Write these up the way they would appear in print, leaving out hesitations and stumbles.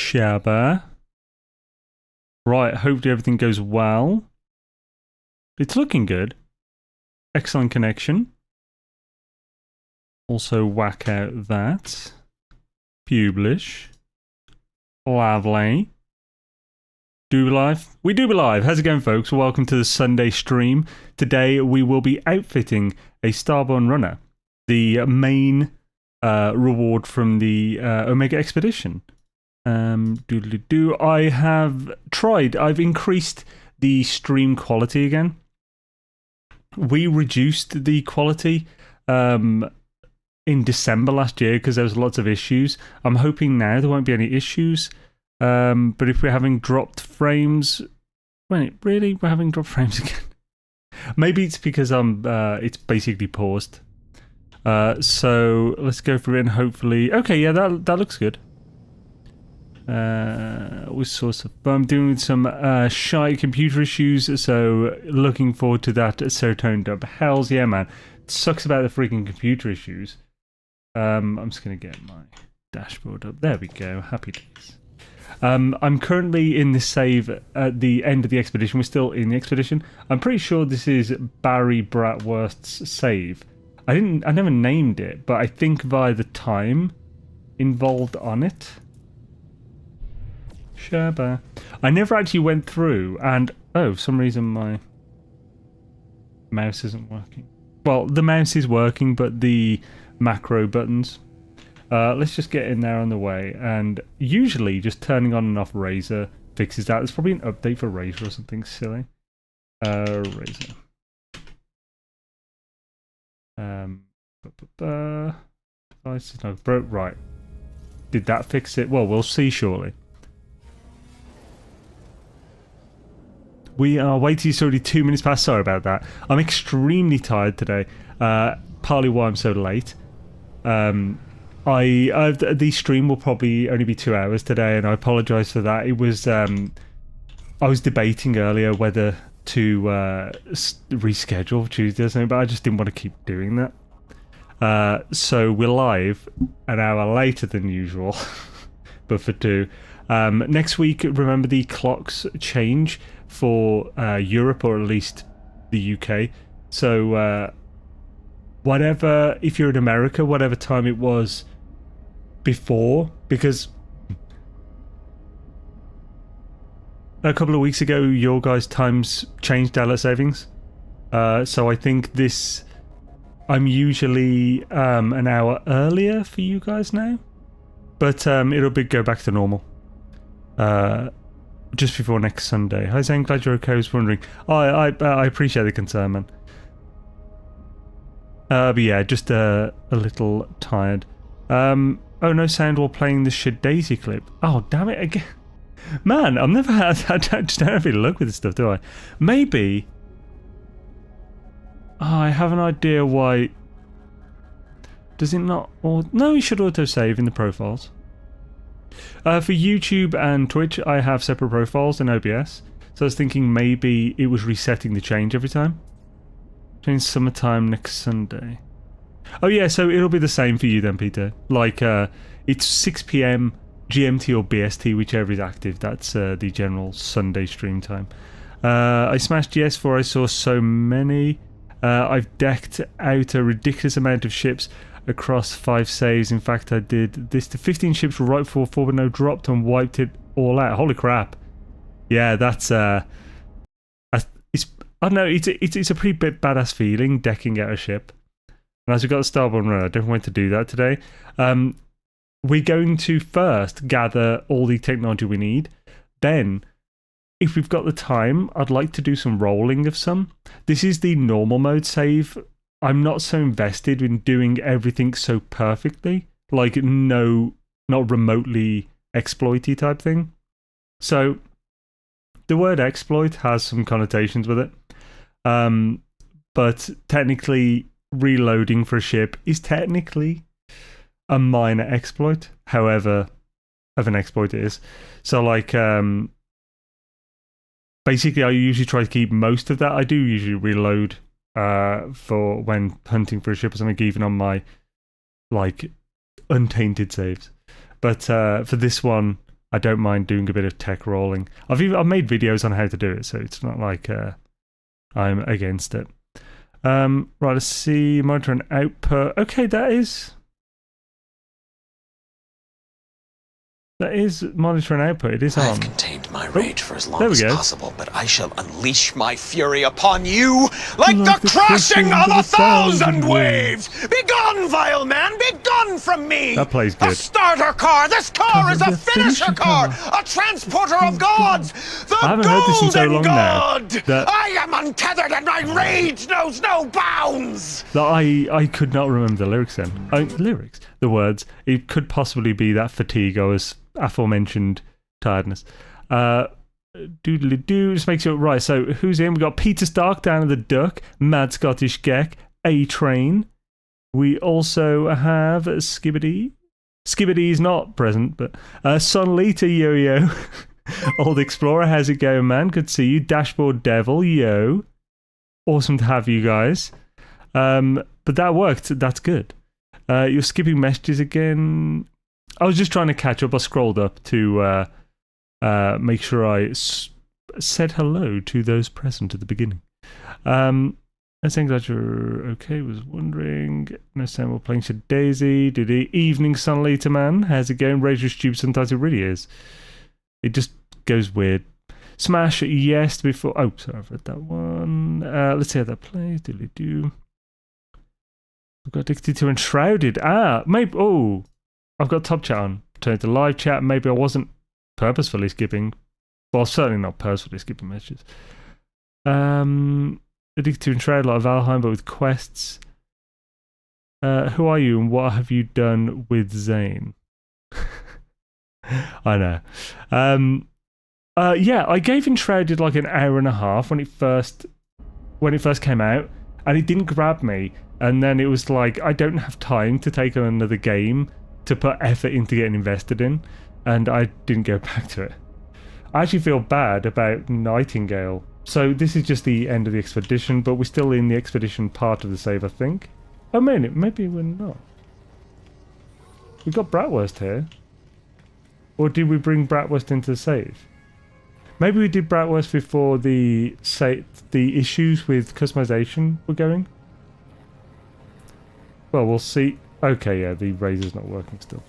Shabba. Right, hopefully everything goes well. It's looking good. Excellent connection. Also whack out that. Publish. Lovely. Do we live? We do be live. How's it going, folks? Welcome to the Sunday stream. Today we will be outfitting a Starborn Runner, the main reward from the Omega Expedition. I have tried. I've increased the stream quality again. We reduced the quality in December last year because there was lots of issues. I'm hoping now there won't be any issues. But if we're having dropped frames, wait, really, we're having dropped frames again? Maybe it's because it's basically paused. So let's go through it and hopefully, okay, yeah, that looks good. We saw some. I'm doing some shy computer issues, so looking forward to that serotonin dump. Hells yeah, man! It sucks about the freaking computer issues. I'm just gonna get my dashboard up. There we go. Happy days. I'm currently in the save at the end of the expedition. We're still in the expedition. I'm pretty sure this is Barry Bratworth's save. I never named it, but I think via the time involved on it. Shabba. I never actually went through, and for some reason my mouse isn't working. Well, the mouse is working, but the macro buttons. Let's just get in there on the way, and usually just turning on and off Razor fixes that. There's probably an update for Razor or something silly. Razor. Devices, no, right. Did that fix it? Well, we'll see shortly. We are waiting. It's already 2 minutes past. Sorry about that. I'm extremely tired today. Partly why I'm so late. The stream will probably only be 2 hours today, and I apologise for that. It was I was debating earlier whether to reschedule Tuesday or something, but I just didn't want to keep doing that. So we're live an hour later than usual, but for 2. Next week, remember the clocks change for Europe, or at least the UK. So whatever, if you're in America, whatever time it was before, because a couple of weeks ago your guys' times changed daylight savings, so I think I'm usually an hour earlier for you guys now, but it'll go back to normal just before next Sunday. Hi Zane, glad you're okay. I was wondering. I appreciate the concern, man. But yeah, just a little tired. Oh, no sound while playing the Shadaisy clip. Oh, damn it again. Man, I've never had... I just don't have any luck with this stuff, do I? Maybe... Oh, I have an idea why... Does it not... No, you should autosave in the profiles. For YouTube and Twitch, I have separate profiles in OBS. So I was thinking maybe it was resetting the change every time. Change summertime next Sunday. Oh yeah, so it'll be the same for you then, Peter. Like, it's 6 PM GMT or BST, whichever is active. That's the general Sunday stream time. I smashed yes for I saw so many. I've decked out a ridiculous amount of ships across 5 saves. In fact, I did this to 15 ships right before forward no dropped and wiped it all out. Holy crap. Yeah, that's... I don't know, it's a pretty badass feeling, decking out a ship. And as we've got a Starborn Runner, I don't want to do that today. We're going to first gather all the technology we need. Then, if we've got the time, I'd like to do some rolling of some. This is the normal mode save. I'm not so invested in doing everything so perfectly. Like, no, not remotely exploity type thing. So, the word exploit has some connotations with it. But technically, reloading for a ship is technically a minor exploit, however of an exploit it is. So like basically I usually try to keep most of that. I do usually reload for when hunting for a ship or something, even on my like untainted saves. But for this one I don't mind doing a bit of tech rolling. I've made videos on how to do it, so it's not like I'm against it. Right, let's see. Monitor and output. Okay, that is monitor and output. It is on. I've contained my rage for as long as possible, but I shall unleash my fury upon you like the crashing of 1,000 waves! Begone, vile man! Begone from me! That plays good. A starter car! This car is a finisher car! A transporter of gods! The I haven't heard this in so long god! now. I am untethered and my rage knows no bounds! I could not remember the lyrics then. The words. It could possibly be that fatigue I was aforementioned tiredness. Doodly doo, just makes it right. So who's in? We got Peter Stark down at the Duck, Mad Scottish Gek, A Train. We also have Skibbity. Skibbity's not present, but Sunlita Yo-Yo. Old Explorer, how's it going, man? Good to see you. Dashboard Devil, yo. Awesome to have you guys. But that worked. That's good. You're skipping messages again. I was just trying to catch up. I scrolled up to make sure I said hello to those present at the beginning. I think that you're okay. Was wondering. No sound. We're playing Daisy. Do the evening Sunlater man. How's it going? Razor stupid. Sometimes it really is. It just goes weird. Smash yes before. Oh, sorry, I've read that one. Let's see how that plays. Diddly do. I've got addicted to Enshrouded. Maybe. Oh. I've got top chat on. Turn to live chat. Maybe I wasn't purposefully skipping. Well, certainly not purposefully skipping messages. Addicted to Enshrouded like Valheim, but with quests. Who are you and what have you done with Zane? I know. Yeah, I gave Enshrouded like an hour and a half when it first came out, and it didn't grab me. And then it was like, I don't have time to take on another game to put effort into getting invested in, and I didn't go back to it. I actually feel bad about Nightingale. So this is just the end of the expedition, but we're still in the expedition part of the save, I think. Oh, maybe we're not. We've got Bratwurst here. Or did we bring Bratwurst into the save? Maybe we did Bratwurst before the issues with customization were going. Well, we'll see. Okay, yeah, the razor's not working still.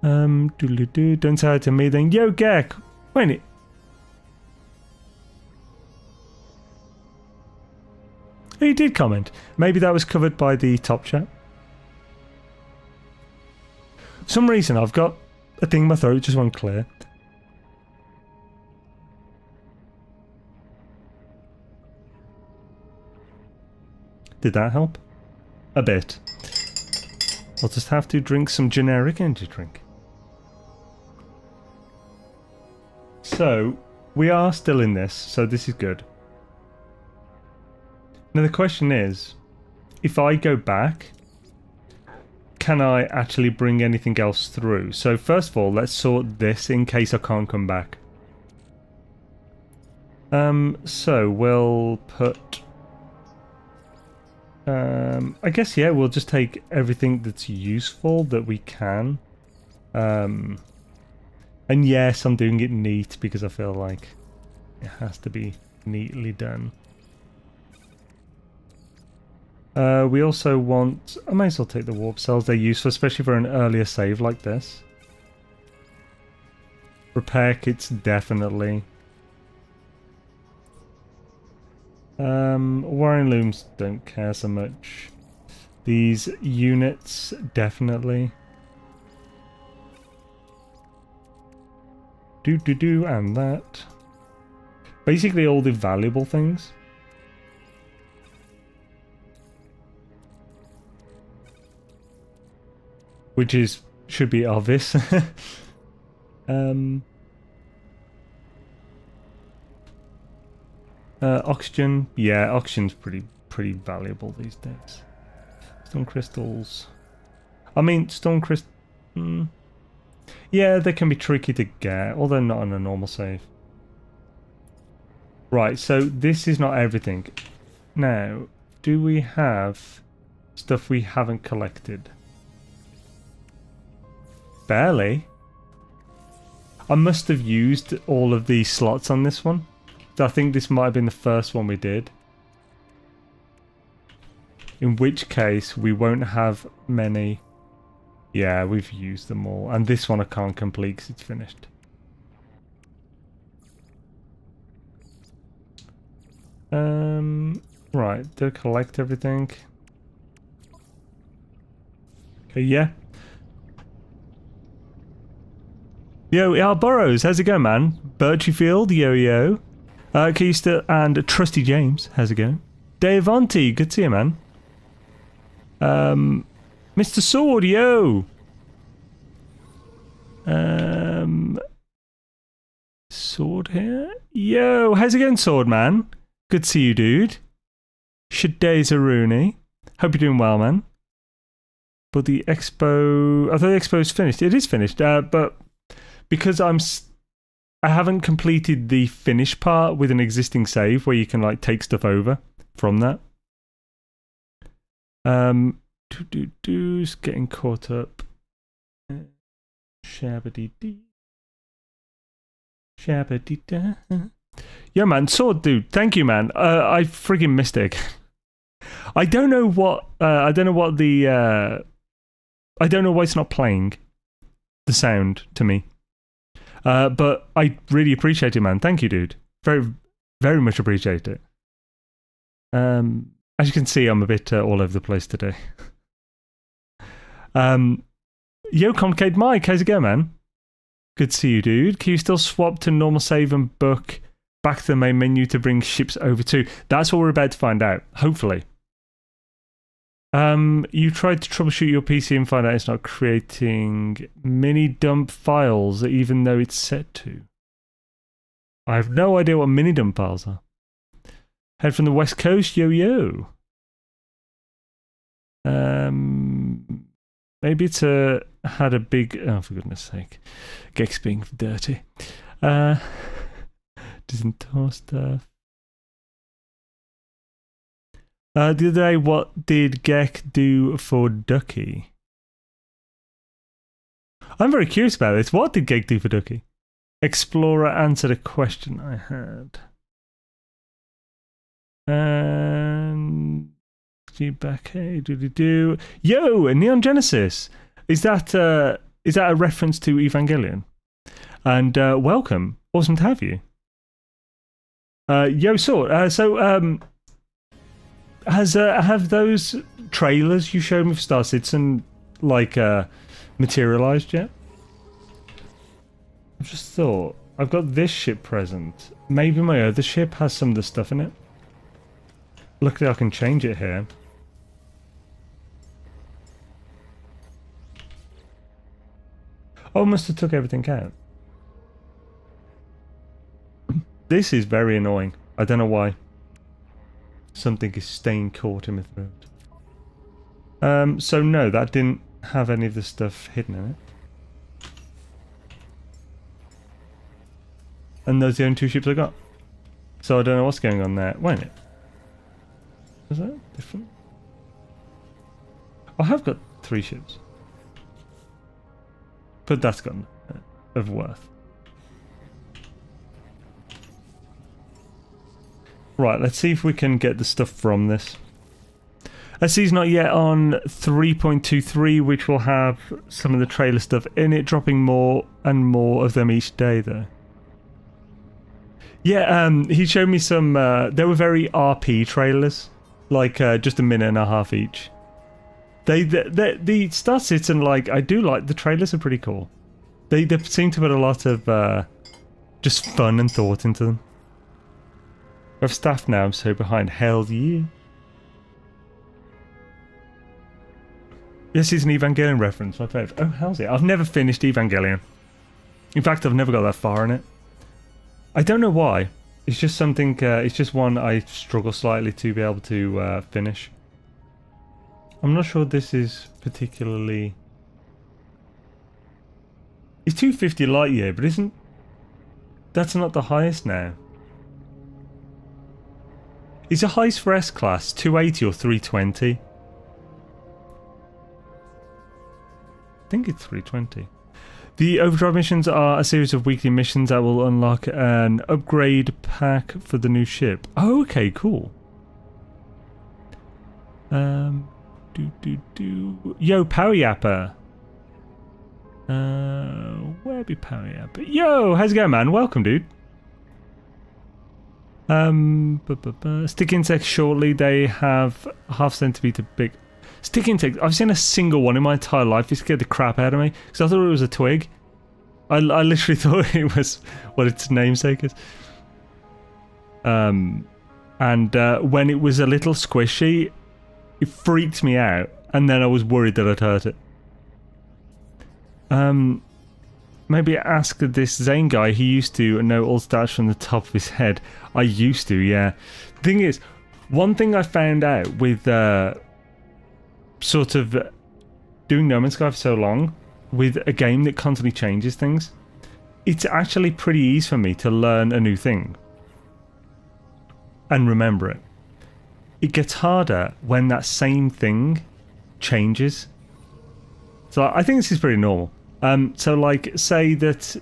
Doodly-doo, don't say hi to me then. Yo, Gek! Wait. He did comment. Maybe that was covered by the top chat. For some reason, I've got a thing in my throat, just won't clear. Did that help? A bit. I'll just have to drink some generic energy drink. So, we are still in this, so this is good. Now the question is, if I go back, can I actually bring anything else through? So first of all, let's sort this in case I can't come back. So we'll put... I guess, yeah, we'll just take everything that's useful that we can. And yes, I'm doing it neat because I feel like it has to be neatly done. We also want... I might as well take the warp cells. They're useful, especially for an earlier save like this. Repair kits, definitely. Wiring looms, don't care so much. These units, definitely. And that. Basically all the valuable things. Which should be obvious. Oxygen, yeah, oxygen's pretty valuable these days. Stone crystals. I mean, stone crystal. Yeah, they can be tricky to get, although not on a normal save. Right, so this is not everything. Now, do we have stuff we haven't collected? Barely. I must have used all of the slots on this one. I think this might have been the first one we did. In which case, we won't have many. Yeah, we've used them all. And this one I can't complete because it's finished. Right, do I collect everything? Okay, yeah. Yo, Al Burrows, how's it going, man? Birchiefield, yo. Keister and Trusty James, how's it going? Dave Auntie, good to see you, man. Mr. Sword, yo. Sword here? Yo, how's it going, Sword Man? Good to see you, dude. Shaday's Rooney. Hope you're doing well, man. But the expo... I thought the expo's finished. It is finished, but because I haven't completed the finish part with an existing save where you can like take stuff over from that. Getting caught up. Shabba-dee-dee. Shabba-dee-da. Yeah, man, Sword dude, thank you, man. I friggin' missed it. I don't know what the I don't know why it's not playing the sound to me. But I really appreciate it, man. Thank you, dude. Very, very much appreciate it. As you can see, I'm a bit all over the place today. Yo, Concade Mike, how's it going, man? Good to see you, dude. Can you still swap to normal save and book back to the main menu to bring ships over to? That's what we're about to find out, hopefully. You tried to troubleshoot your PC and find out it's not creating mini dump files even though it's set to. I have no idea what mini dump files are. Head from the west coast, yo. Maybe it's had a big... Oh, for goodness sake. Gek's being dirty. Doesn't tell stuff. The other day, what did Gek do for Ducky? I'm very curious about this. What did Gek do for Ducky? Explorer answered a question I had. And... Back, hey, do. Yo, Neon Genesis! Is that a reference to Evangelion? And welcome. Awesome to have you. Yo, Sword. Have those trailers you showed me for Star Citizen materialized yet? I've just thought I've got this ship present. Maybe my other ship has some of the stuff in it. Luckily, I can change it here. Oh, I must have took everything out. This is very annoying. I don't know why. Something is staying caught in my throat. So no, that didn't have any of the stuff hidden in it. And those are the only two ships I got. So I don't know what's going on there. Wait a minute. Is that different? I have got 3 ships. But that's got of worth. Right, let's see if we can get the stuff from this. SC's not yet on 3.23, which will have some of the trailer stuff in it, dropping more and more of them each day, though. Yeah, he showed me some... they were very RP trailers, like just a minute and a half each. The Star Citizen, I do like the trailers are pretty cool. They seem to put a lot of just fun and thought into them. I have staff now, I'm so behind. Hell yeah. This is an Evangelion reference, my favourite. Oh, how's it? I've never finished Evangelion. In fact, I've never got that far in it. I don't know why. It's just something, it's just one I struggle slightly to be able to finish. I'm not sure this is particularly... It's 250 light year, but isn't... That's not the highest now. Is the highest for S-Class 280 or 320? I think it's 320. The overdrive missions are a series of weekly missions that will unlock an upgrade pack for the new ship. Oh, okay, cool. Yo, Power Yapper. Where be Power Yapper? Yo, how's it going, man? Welcome, dude. Stick insects shortly. They have half centimeter big. Stick insects. I've seen a single one in my entire life. It scared the crap out of me because I thought it was a twig. I literally thought it was what its namesake is. And when it was a little squishy, it freaked me out, and then I was worried that I'd hurt it. Maybe ask this Zane guy. He used to know all stats from the top of his head. I used to, yeah. The thing is, one thing I found out with sort of doing No Man's Sky for so long, with a game that constantly changes things, it's actually pretty easy for me to learn a new thing and remember it. It gets harder when that same thing changes. So I think this is pretty normal. So like, say that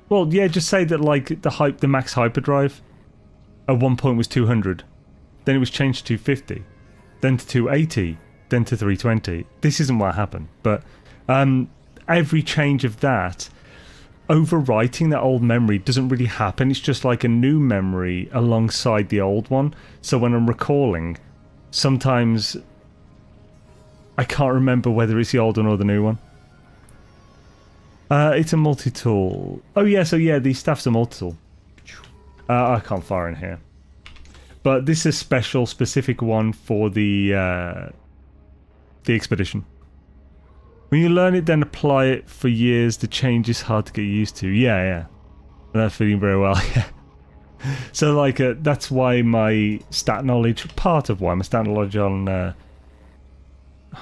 well, yeah, just say that like the max hyperdrive at one point was 200, then it was changed to 250, then to 280, then to 320. This isn't what happened, but every change of that, overwriting that old memory doesn't really happen. It's just like a new memory alongside the old one. So when I'm recalling, sometimes I can't remember whether it's the old one or the new one. It's a multi-tool. Oh yeah, so yeah, these staffs are multi-tool. I can't fire in here. But this is a special, specific one for the expedition. When you learn it, then apply it for years. The change is hard to get used to. Yeah, yeah. That's feeling very well, yeah. So, like, that's why my stat knowledge, part of why my stat knowledge on... oh,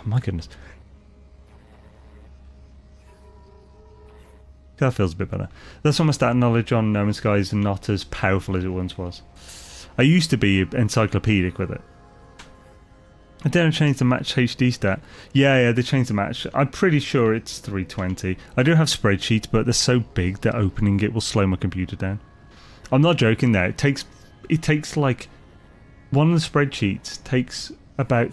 my goodness. That feels a bit better. That's why my stat knowledge on No Man's Sky is not as powerful as it once was. I used to be encyclopedic with it. I didn't change the match HD stat. Yeah, they changed the match. I'm pretty sure it's 320. I do have spreadsheets, but they're so big that opening it will slow my computer down. I'm not joking there. It takes like... One of the spreadsheets takes about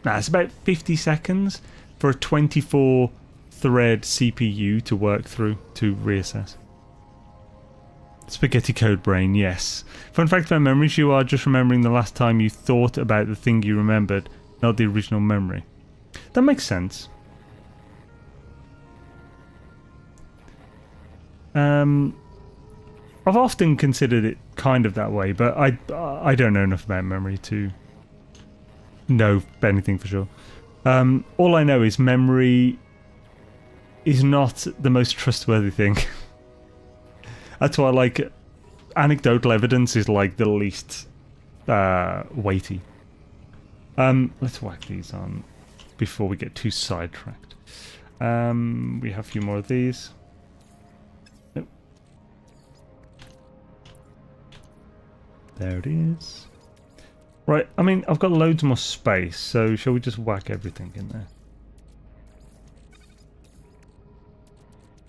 it's about 50 seconds for a 24 thread CPU to work through to reassess. Spaghetti code brain, yes. Fun fact about memories, you are just remembering the last time you thought about the thing you remembered, not the original memory. That makes sense. I've often considered it kind of that way, but I don't know enough about memory to know anything for sure. All I know is memory is not the most trustworthy thing. That's why, like, anecdotal evidence is like the least weighty. Let's whack these on before we get too sidetracked. We have a few more of these. Nope. There it is. Right, I mean, I've got loads more space, so shall we just whack everything in there?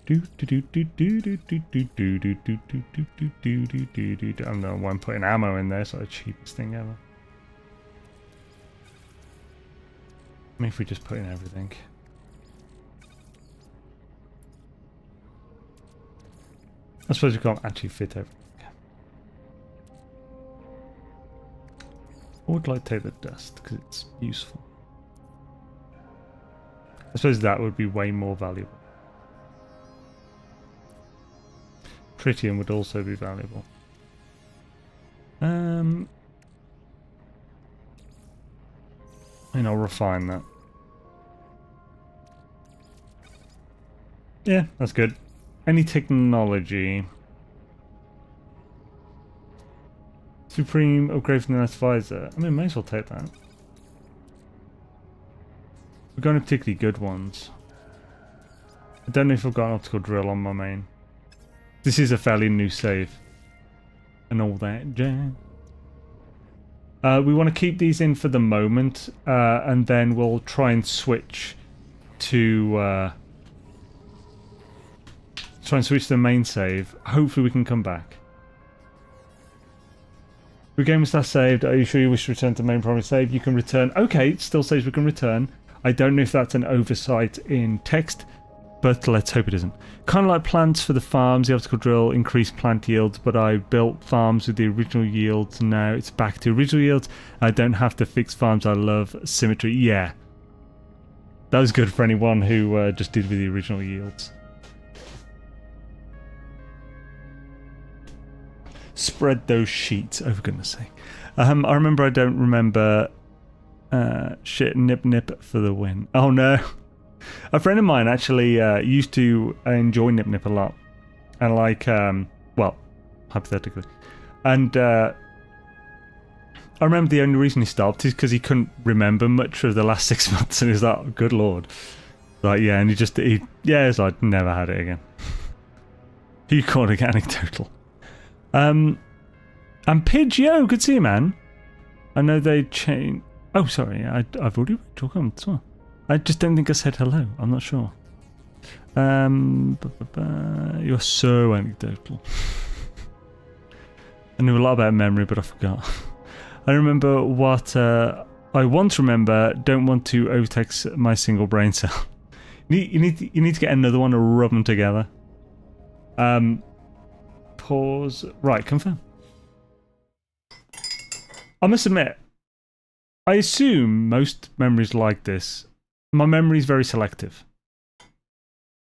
I don't know why I'm putting ammo in there, it's like the cheapest thing ever. I mean, if we just put in everything. I suppose you can't actually fit everything. I would like to take the dust because it's useful. I suppose that would be way more valuable. Tritium would also be valuable. And I'll refine that. Yeah, that's good. Any technology. Supreme upgrade from the last visor. I mean, may as well take that. We're going to particularly good ones. I don't know if I've got an optical drill on my main. This is a fairly new save. And all that jazz. We want to keep these in for the moment, and then we'll try and switch to the main save. Hopefully we can come back. The game is last saved. Are you sure you wish to return to the main primary save? You can return. Okay, it still says we can return. I don't know if that's an oversight in text, but let's hope it isn't. Kind of like plants for the farms, the obstacle drill increased plant yields, but I built farms with the original yields. Now it's back to original yields. I don't have to fix farms. I love symmetry. Yeah. That was good for anyone who just did with the original yields. Spread those sheets, oh for goodness sake. I remember I don't remember shit, nip nip for the win. Oh no. A friend of mine actually used to enjoy nip nip a lot. And like, well, hypothetically. And I remember the only reason he stopped is because he couldn't remember much of the last 6 months, and he was like, oh, good lord. Like, yeah, and it's like, never had it again. You called it anecdotal. And Pidge, yo, good to see you, man. I know they changed. Oh, sorry, I've already read your comments as well. I just don't think I said hello. I'm not sure. You're so anecdotal. I knew a lot about memory, but I forgot. I remember what I once remember. Don't want to overtax my single brain cell. You need to get another one to rub them together. Pause. Right, confirm. I must admit, I assume most memories like this, my memory is very selective.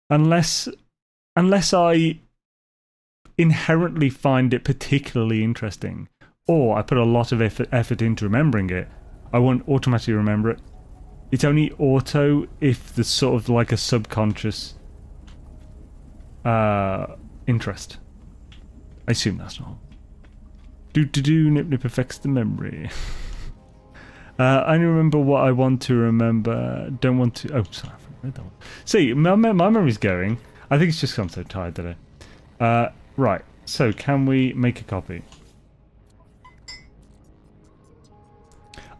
Unless I inherently find it particularly interesting, or I put a lot of effort into remembering it, I won't automatically remember it. It's only auto if there's sort of like a subconscious interest. I assume that's not. Nip nip affects the memory. I only remember what I want to remember. Don't want to. Oh, sorry, I read that one. See, my memory's going. I think it's just 'cause I'm so tired today. Right. So, can we make a copy?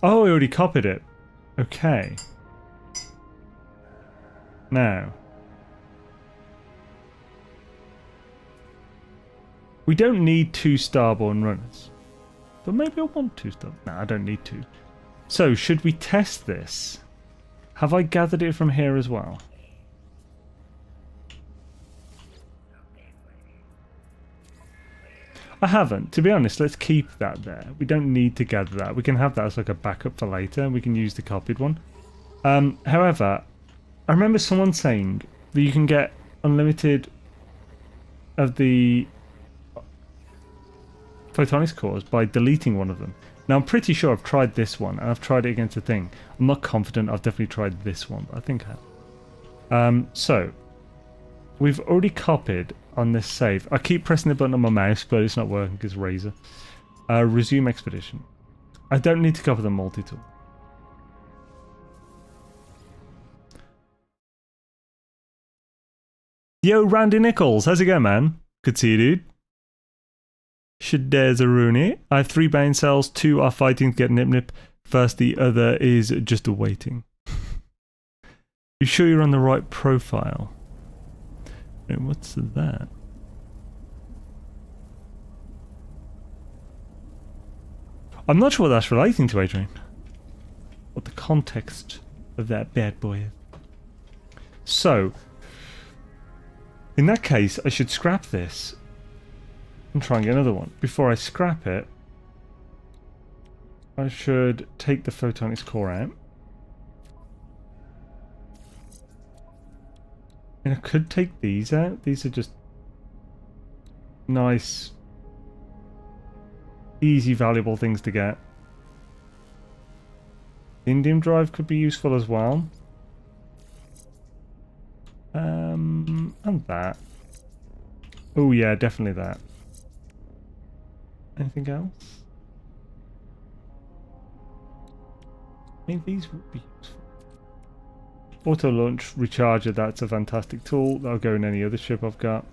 Oh, I already copied it. Okay. Now. We don't need 2 Starborn Runners. But maybe I want 2 Starborn. No, I don't need 2. So, should we test this? Have I gathered it from here as well? I haven't. To be honest, let's keep that there. We don't need to gather that. We can have that as like a backup for later. We can use the copied one. However, I remember someone saying that you can get unlimited of the photonics cores by deleting one of them. Now I'm pretty sure I've tried this one and I've tried it against a thing. I'm not confident I've definitely tried this one, but I think I have. So we've already copied on this save. I keep pressing the button on my mouse, but it's not working because Razer. Resume expedition. I don't need to cover the multi-tool. Yo, Randy Nichols, how's it going, man? Good to see you, dude. Shadezaruni. I have 3 brain cells, 2 are fighting to get Nip Nip. First, the other is just awaiting. You sure you're on the right profile? Wait, what's that? I'm not sure what that's relating to, Adrian. What the context of that bad boy is. So, in that case, I should scrap this and try and get another one. Before I scrap it, I should take the photonics core out. And I could take these out. These are just nice, easy, valuable things to get. The indium drive could be useful as well. And that. Oh yeah, definitely that. Anything else? I mean, these would be useful. Auto launch recharger, that's a fantastic tool. That'll go in any other ship I've got.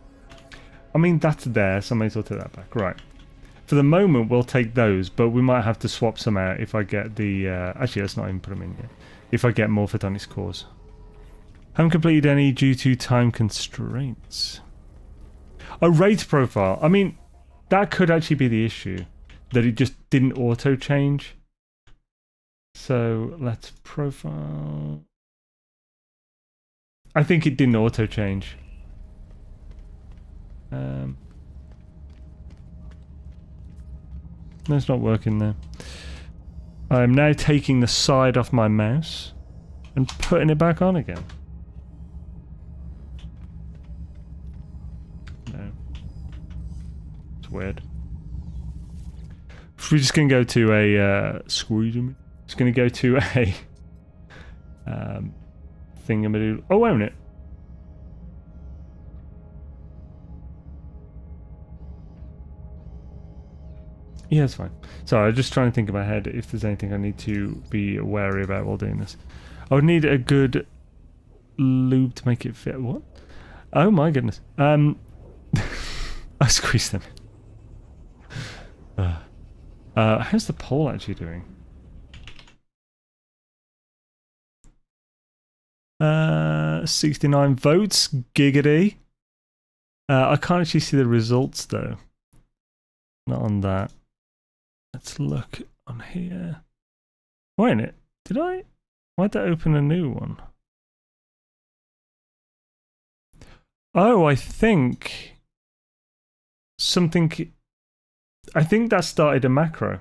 I mean, that's there, so I may as well take that back. Right. for the moment, we'll take those, but we might have to swap some out if I get the... actually, let's not even put them in yet. If I get more photonics cores. Haven't completed any due to time constraints. A rate profile. I mean, that could actually be the issue. That it just didn't auto-change. So, let's profile... I think it didn't auto-change. No, it's not working there. I'm now taking the side off my mouse and putting it back on again. No. It's weird. We're just going to go to a... Just going to go to a... thingamadoo. Oh, wait a minute. Yeah, it's fine. Sorry, I'm just trying to think in my head if there's anything I need to be wary about while doing this. I would need a good lube to make it fit. What? Oh my goodness. I squeezed them. How's the poll actually doing? 69 votes. Giggity. I can't actually see the results though. Not on that. Let's look on here. Wait a minute. Did I? Why'd that open a new one? Oh, I think something... I think that started a macro.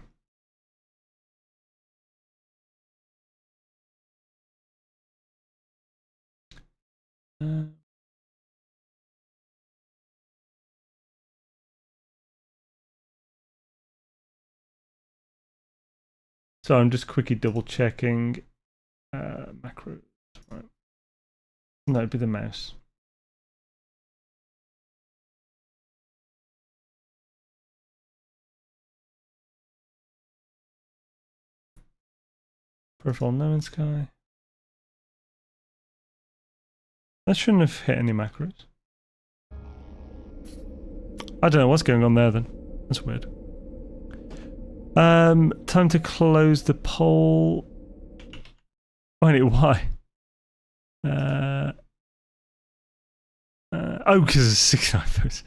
So I'm just quickly double checking macro. Right. No, it'd be the mouse. Profile no in sky. That shouldn't have hit any macros. I don't know what's going on there then. That's weird. Time to close the poll. Wait, why? Oh, because it's 69 votes.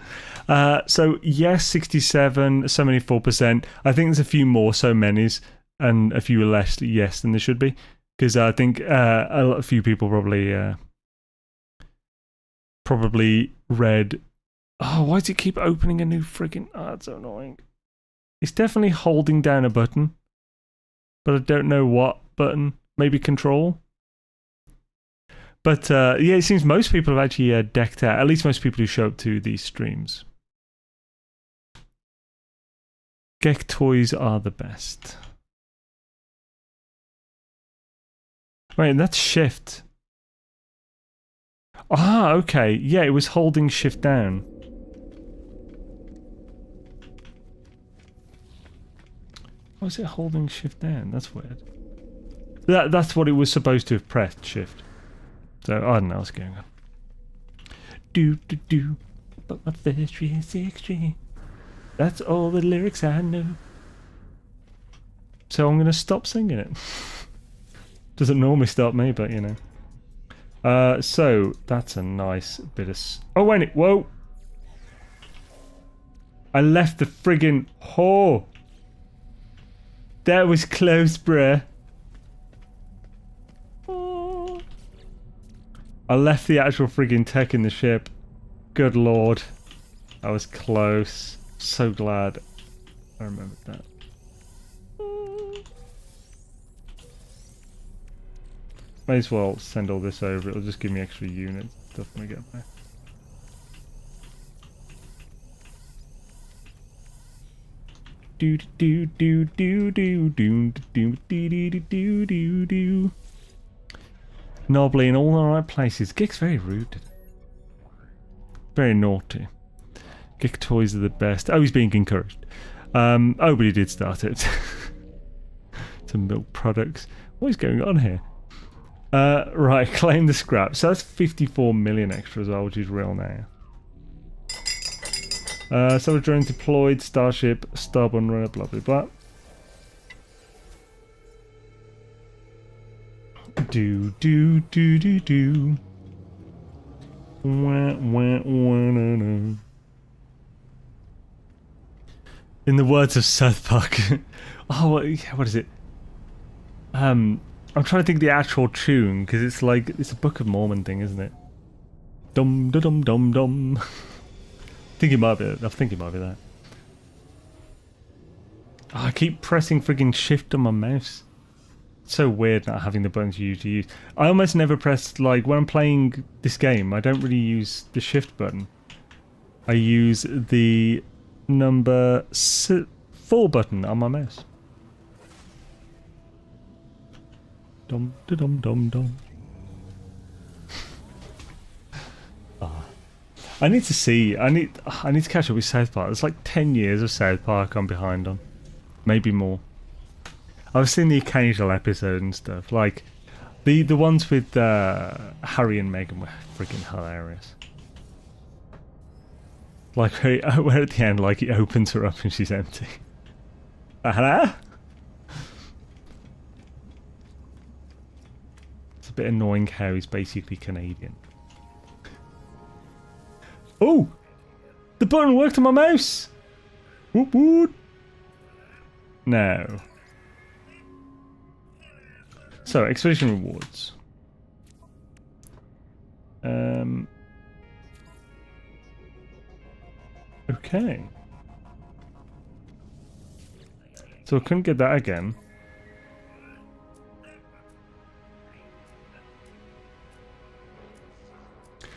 So yes, 67, 74%. I think there's a few more so many's and a few less yes than there should be. Because I think a few people probably read. Oh, why does it keep opening a new friggin'? Oh, it's so annoying. It's definitely holding down a button, but I don't know what button. Maybe control. But yeah, it seems most people have actually decked out. At least most people who show up to these streams. Gek toys are the best. Wait, that's shift. Ah, okay. Yeah, it was holding shift down. Why is it holding shift down? That's weird. That's what it was supposed to have pressed, shift. So, I don't know what's going on. Do, but my first is extreme. That's all the lyrics I know. So I'm going to stop singing it. Doesn't normally stop me, but you know. So, that's a nice bit of... Oh, wait, whoa! I left the friggin' whore! That was close, bruh. Oh. I left the actual friggin' tech in the ship. Good lord. That was close. So glad I remembered that. May as well send all this over. It'll just give me extra units and stuff when I get back. Do do do do do do do do do do do do. Knobbly in all the right places. Gek's very rude today. Very naughty. Gek toys are the best. Oh, he's being encouraged. Oh, but he did start it. Some milk products. What is going on here? Right, claim the scrap. So that's 54 million extra as well, which is real now. So drone deployed, Starship, Starborn Runner, blah blah blah. Do do do do do. Wah, wah, wah, na, na. In the words of South Park. Oh, what is it? I'm trying to think of the actual tune because it's like it's a Book of Mormon thing, isn't it? Dum da dum dum dum. I think it might be that. Oh, I keep pressing frigging shift on my mouse. It's so weird not having the buttons you usually use. I almost never press, like, when I'm playing this game, I don't really use the shift button. I use the number 4 button on my mouse. Dum da dum dum dum. I need to see. I need to catch up with South Park. There's like 10 years of South Park I'm behind on, maybe more. I've seen the occasional episode and stuff. Like the ones with Harry and Meghan were freaking hilarious. Like where at the end, like he opens her up and she's empty. Hello? It's a bit annoying how he's basically Canadian. Oh! The button worked on my mouse! Whoop whoop! No. So, expedition rewards. Okay. So I couldn't get that again.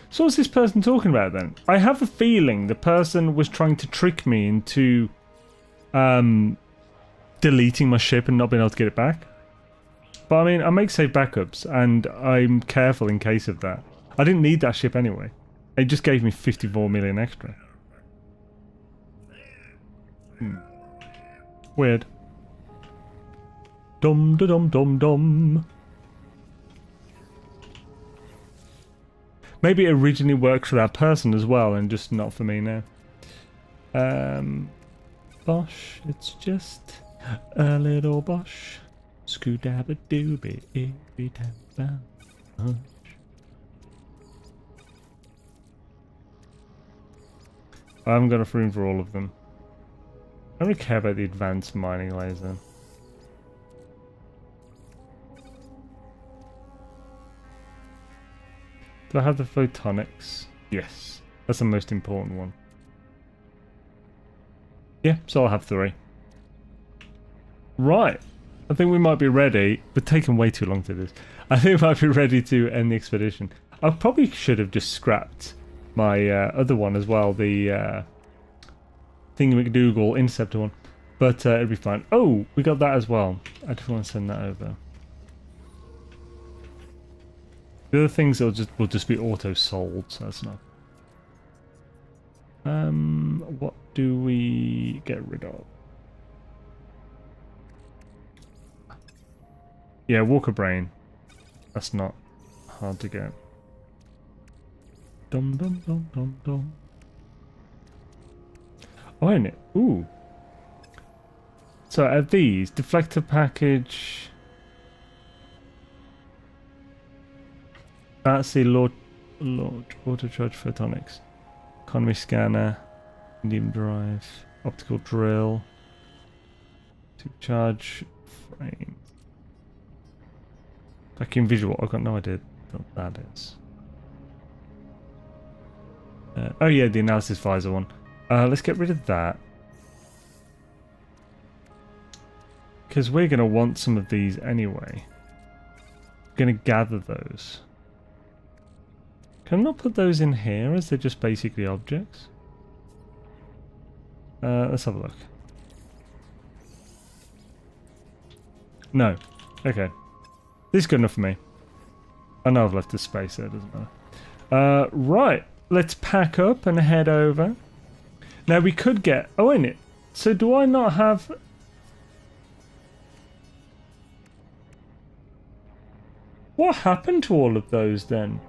So what's this person talking about then? I have a feeling the person was trying to trick me into deleting my ship and not being able to get it back. But I mean, I make safe backups and I'm careful in case of that. I didn't need that ship anyway. It just gave me 54 million extra. Weird. Dum da dum dum dum. Maybe it originally worked for that person as well and just not for me now. Bosh, it's just a little bosh. Scoo-dabba-dooby every time I punch. I haven't got enough room for all of them. I don't really care about the advanced mining laser. Do I have the photonics? Yes. That's the most important one. Yeah, so I'll have 3. Right. I think we might be ready. We're taking way too long to do this. I think we might be ready to end the expedition. I probably should have just scrapped my other one as well. The thingamacdoogle interceptor one. But it'll be fine. Oh, we got that as well. I just want to send that over. The other things will just be auto sold, so that's not. What do we get rid of? Yeah, Walker Brain. That's not hard to get. Dum dum dum dum dum. Oh, ain't it? Ooh. So are these deflector package? That's the Lord auto charge photonics, economy scanner, indium drive, optical drill, supercharge frame, vacuum visual. I've got no idea what that is. Oh yeah, the analysis visor one. Let's get rid of that because we're going to want some of these anyway. We're going to gather those. Can I not put those in here as they're just basically objects? Let's have a look. No. Okay. This is good enough for me. I know I've left the space there, doesn't matter. Right. Let's pack up and head over. Now we could get... Oh, ain't it? So do I not have... What happened to all of those then?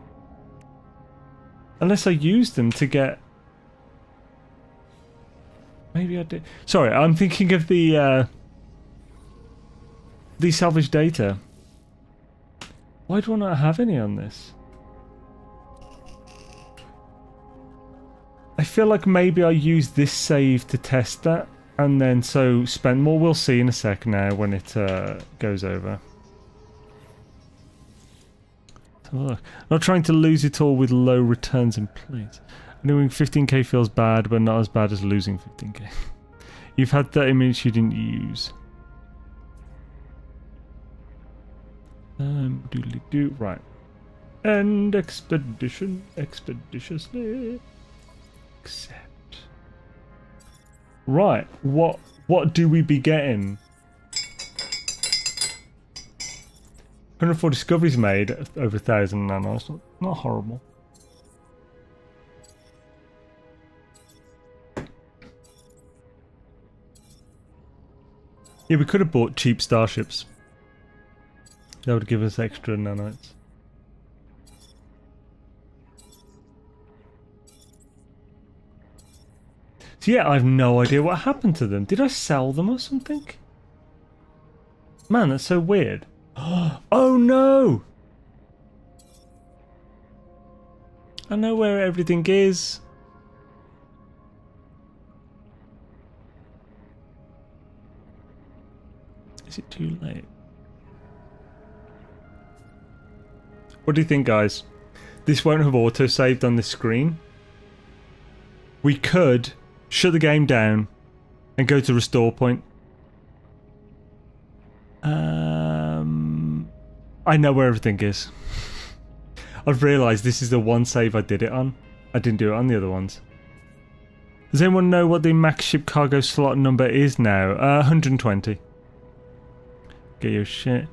Unless I used them to get... Maybe I did. Sorry, I'm thinking of the salvage data. Why do I not have any on this? I feel like maybe I used this save to test that, and then so spent more. We'll see in a sec now when it goes over. Look, not trying to lose it all with low returns in place. Doing 15k feels bad, but not as bad as losing 15k. You've had 30 minutes you didn't use. Doodly-doo. Right. End expedition expeditiously. Accept. Right. What do we be getting? 104 discoveries made, over 1,000 nanos. Not horrible. Yeah, we could have bought cheap starships. That would give us extra nanites. So yeah, I have no idea what happened to them. Did I sell them or something? Man, that's so weird. Oh no! I know where everything is. Is it too late? What do you think, guys? This won't have auto-saved on this screen. We could shut the game down and go to restore point. I know where everything is. I've realised this is the one save I did it on. I didn't do it on the other ones. Does anyone know what the max ship cargo slot number is now? 120. Get your shit.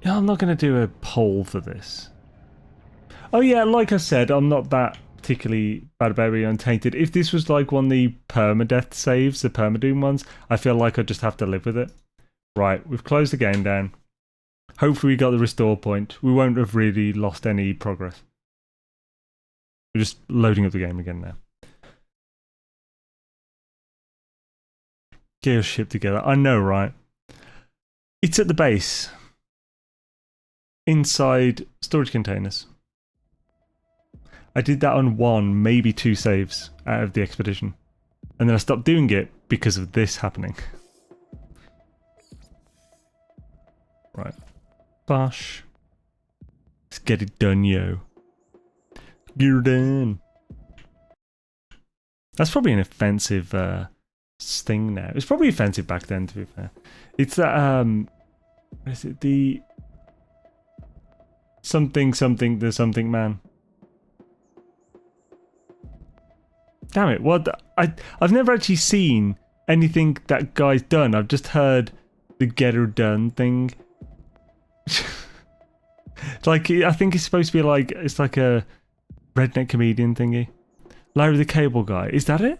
Yeah, I'm not going to do a poll for this. Oh yeah, like I said, I'm not that particularly bad about being untainted. If this was like one of the permadeath saves, the permadoom ones, I feel like I just have to live with it. Right, we've closed the game down. Hopefully we got the restore point. We won't have really lost any progress. We're just loading up the game again now. Get your ship together. I know, right? It's at the base. Inside storage containers. I did that on 1, maybe 2 saves out of the expedition. And then I stopped doing it because of this happening. Right. Bosh. Let's get it done, yo. Get it done. That's probably an offensive thing now. It's probably offensive back then, to be fair. It's that, what is it? The something, the something man. Damn it, what? I've never actually seen anything that guy's done. I've just heard the get her done thing. It's like, I think it's supposed to be like, it's like a redneck comedian thingy. Larry the Cable Guy, is that it?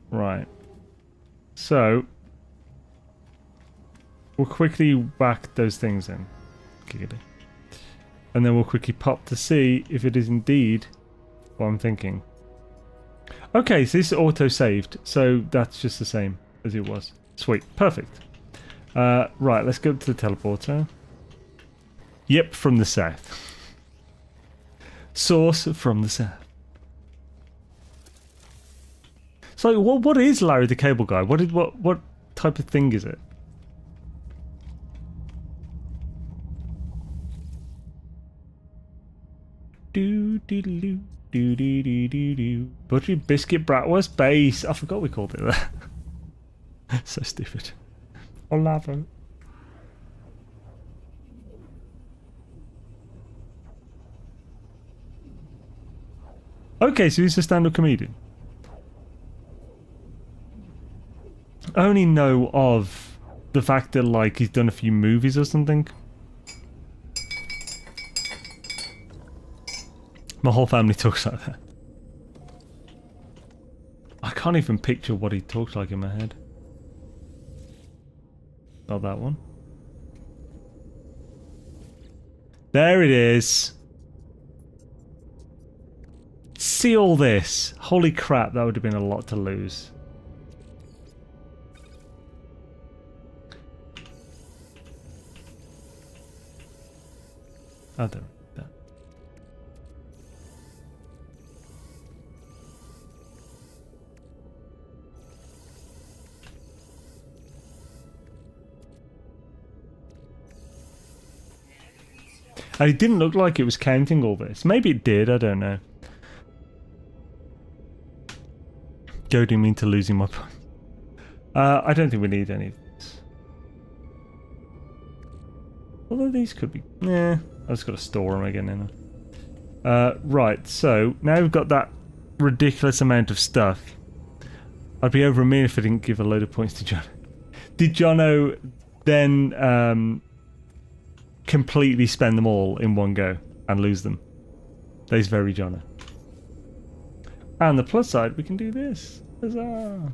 Right. So, we'll quickly whack those things in. And then we'll quickly pop to see if it is indeed what I'm thinking. Okay, so this is auto-saved, so that's just the same as it was. Sweet, perfect. Right, let's go to the teleporter. Yep, from the south. Source from the south. So, what is Larry the Cable Guy? What type of thing is it? Do-do-do-do. Do-do-do-do-do. Buttery biscuit bratwurst base. I forgot we called it that. So stupid. Olavo. Okay, so he's a stand-up comedian. I only know of the fact that like he's done a few movies or something. My whole family talks like that. I can't even picture what he talks like in my head. Not that one. There it is. See all this. Holy crap, that would have been a lot to lose. I don't read that. And it didn't look like it was counting all this. Maybe it did, I don't know. Goading me into losing my point. I don't think we need any of this. Although these could be... Nah, I've just got to store them again now. Right, so now we've got that ridiculous amount of stuff. I'd be over a minute if I didn't give a load of points to John. Did Jono then completely spend them all in one go and lose them? That is very Jono. And the plus side, we can do this. Huzzah!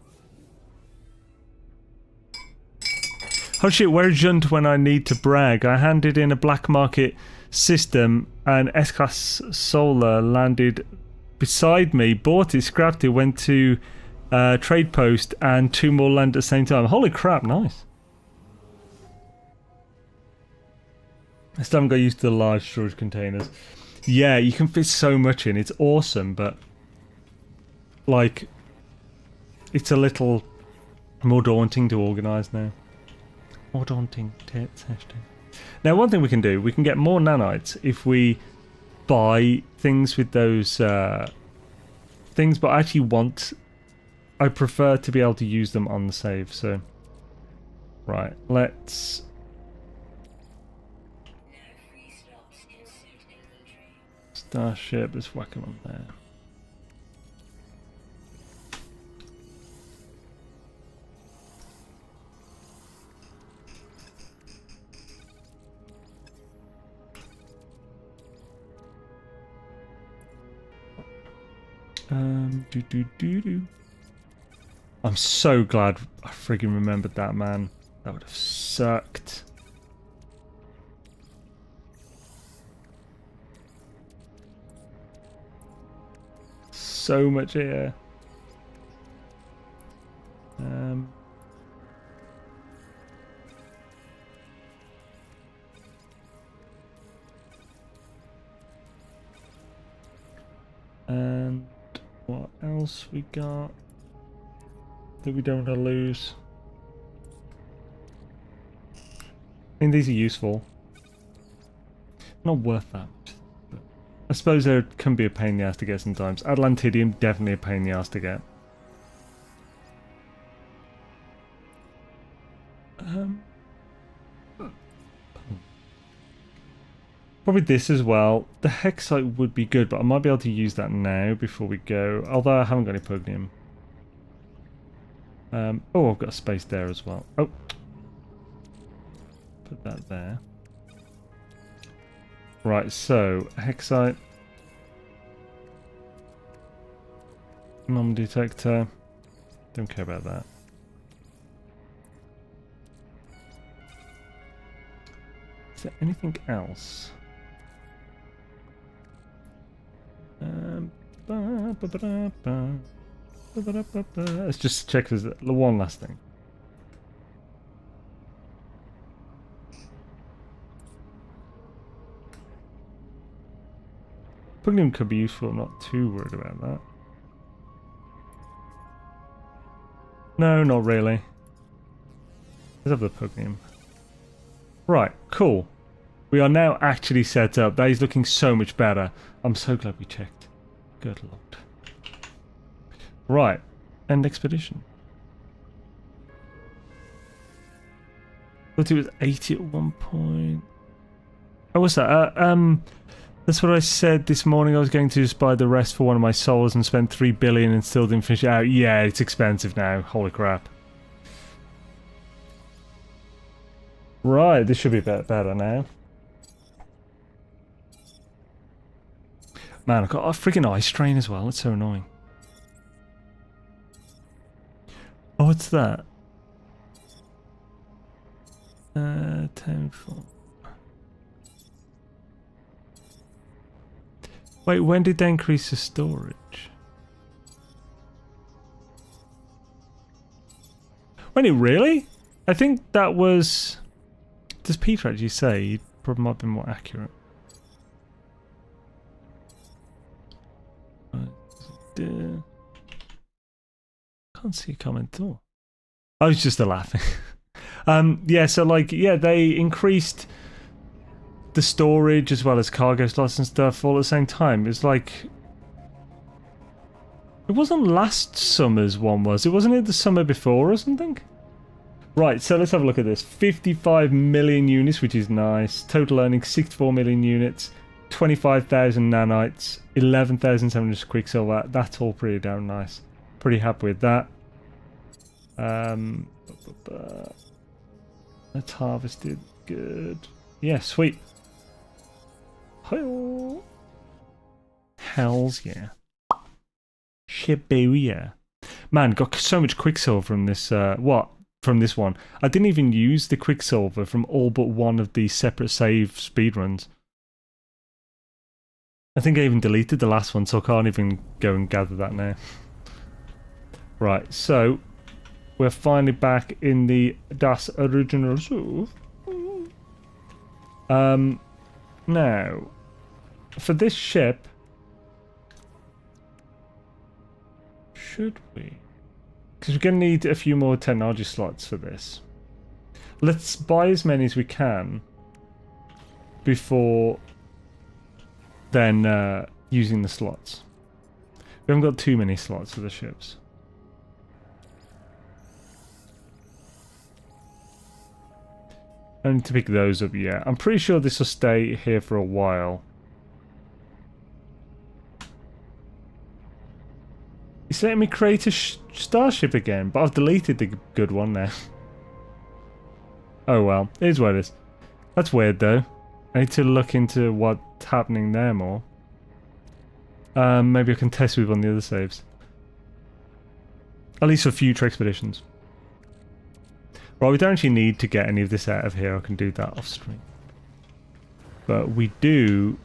Oh shit, where's Junt when I need to brag? I handed in a black market system and S-Class Solar landed beside me, bought it, scrapped it, went to trade post and 2 more land at the same time. Holy crap, nice. I still haven't got used to the large storage containers. Yeah, you can fit so much in, it's awesome, but like, it's a little more daunting to organise now. More daunting. Now, one thing we can do, we can get more nanites if we buy things with those things, but I actually I prefer to be able to use them on the save, so... Right, let's... Starship, let's whack them on there. I'm so glad I friggin' remembered that, man. That would have sucked. So much here. And what else we got that we don't want to lose? I mean, these are useful. Not worth that much. But I suppose there can be a pain in the ass to get sometimes. Atlantidium, definitely a pain in the ass to get. Probably this as well. The Hexite would be good, but I might be able to use that now before we go. Although I haven't got any Pugnium. Oh, I've got a space there as well. Oh. Put that there. Right, so Hexite. Non-detector. Don't care about that. Is there anything else? Let's just check there's the one last thing. Pugnium could be useful, I'm not too worried about that. No, not really. Let's have the Pugnium. Right, cool. We are now actually set up. That is looking so much better. I'm so glad we checked. Good lord. Right, end expedition. Thought it was 80 at one point. Oh, what's that? That's what I said this morning. I was going to just buy the rest for one of my souls and spent 3 billion and still didn't finish it out. Yeah, it's expensive now. Holy crap. Right, this should be better now. Man, I've got a freaking eye strain as well. It's so annoying. Oh, what's that? Townfall. Wait, when did they increase the storage? When it really? I think that was... Does Peter actually say? He probably might be more accurate. Can't see a comment at all. I was just laughing. Yeah, so like, yeah, they increased the storage as well as cargo slots and stuff all at the same time. It's like... It wasn't last summer's one, was it? Wasn't it the summer before or something? Right, so let's have a look at this. 55 million units, which is nice. Total earnings, 64 million units. 25,000 nanites. 11,700 quicksilver. That's all pretty damn nice. Pretty happy with that. That's harvested. Good. Yeah, sweet. Hi-oh. Hells yeah. Shibuya. Man, got so much quicksilver from this, from this one. I didn't even use the quicksilver from all but one of the separate save speedruns. I think I even deleted the last one, so I can't even go and gather that now. Right, so we're finally back in the Das Original Zoo. Now, for this ship, should we? Because we're going to need a few more technology slots for this. Let's buy as many as we can before then using the slots. We haven't got too many slots for the ships. I need to pick those up, yeah. I'm pretty sure this will stay here for a while. It's letting me create a starship again, but I've deleted the good one now. Oh well, it is what it is. That's weird though. I need to look into what's happening there more. Maybe I can test with one of the other saves. At least for future expeditions. Right, we don't actually need to get any of this out of here. I can do that off stream. But we do...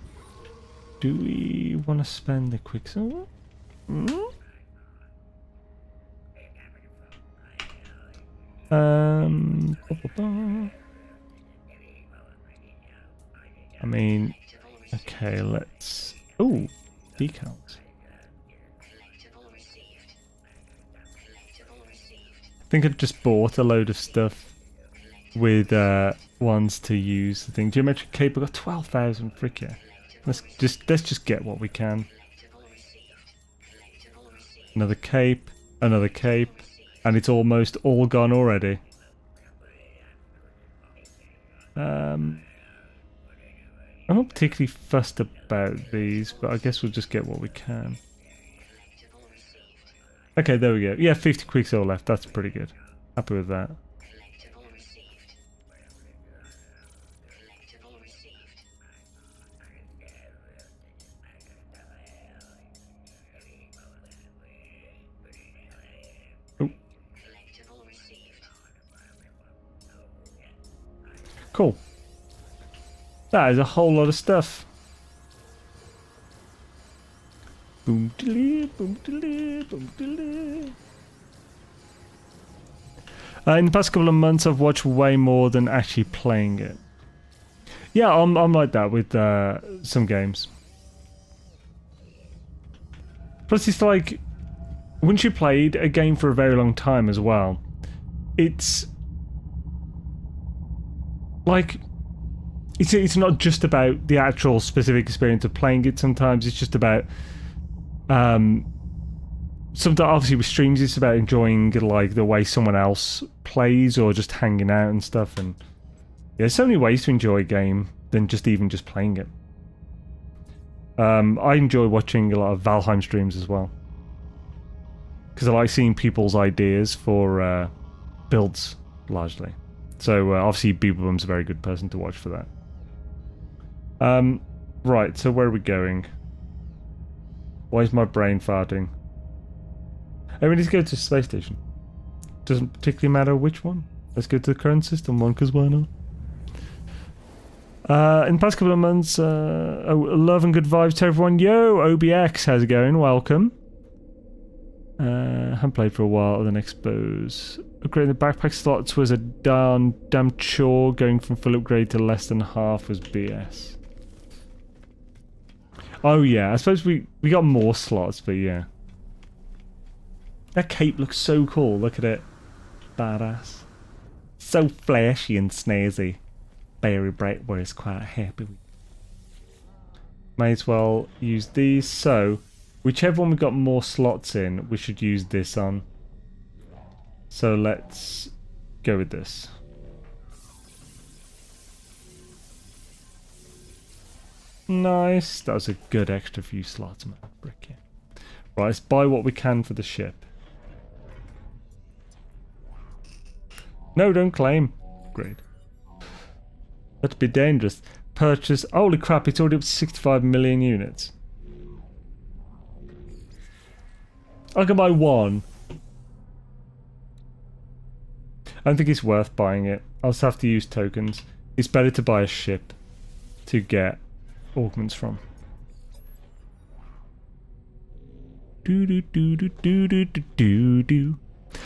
Do we want to spend the quicksilver? I mean, okay, let's... Ooh, decals. I think I've just bought a load of stuff with ones to use. I think geometric cape. I've got 12,000 fricka. Let's just get what we can. Another cape, and it's almost all gone already. I'm not particularly fussed about these, but I guess we'll just get what we can. Okay, there we go. Yeah, 50 quicksilver left. That's pretty good. Happy with that. Ooh. Cool. That is a whole lot of stuff. Boom diddly, boom diddly, boom diddly. In the past couple of months, I've watched way more than actually playing it. Yeah, I'm like that with some games. Plus, it's like once you played a game for a very long time as well, it's like it's not just about the actual specific experience of playing it. Sometimes it's just about sometimes obviously with streams it's about enjoying like the way someone else plays or just hanging out and stuff, and yeah, there's so many ways to enjoy a game than just playing it. I enjoy watching a lot of Valheim streams as well because I like seeing people's ideas for builds largely. So obviously Beeblebum's a very good person to watch for that. Right, so where are we going? Why is my brain farting? Oh, we need to go to the space station. Doesn't particularly matter which one. Let's go to the current system one, because why not? In the past couple of months, love and good vibes to everyone. Yo, OBX, how's it going? Welcome. Haven't played for a while. Then expose. Upgrading the backpack slots was a damn chore. Going from full upgrade to less than half was BS. Oh yeah, I suppose we got more slots, but yeah. That cape looks so cool. Look at it. Badass. So flashy and snazzy. Very bright was quite happy with. May as well use these. So, whichever one we got more slots in, we should use this on. So let's go with this. Nice. That was a good extra few slots, man. Brick, yeah. Right, let's buy what we can for the ship. No, don't claim. Great. That'd be dangerous. Purchase. Holy crap, it's already up to 65 million units. I can buy one. I don't think it's worth buying it. I'll just have to use tokens. It's better to buy a ship to get augments from.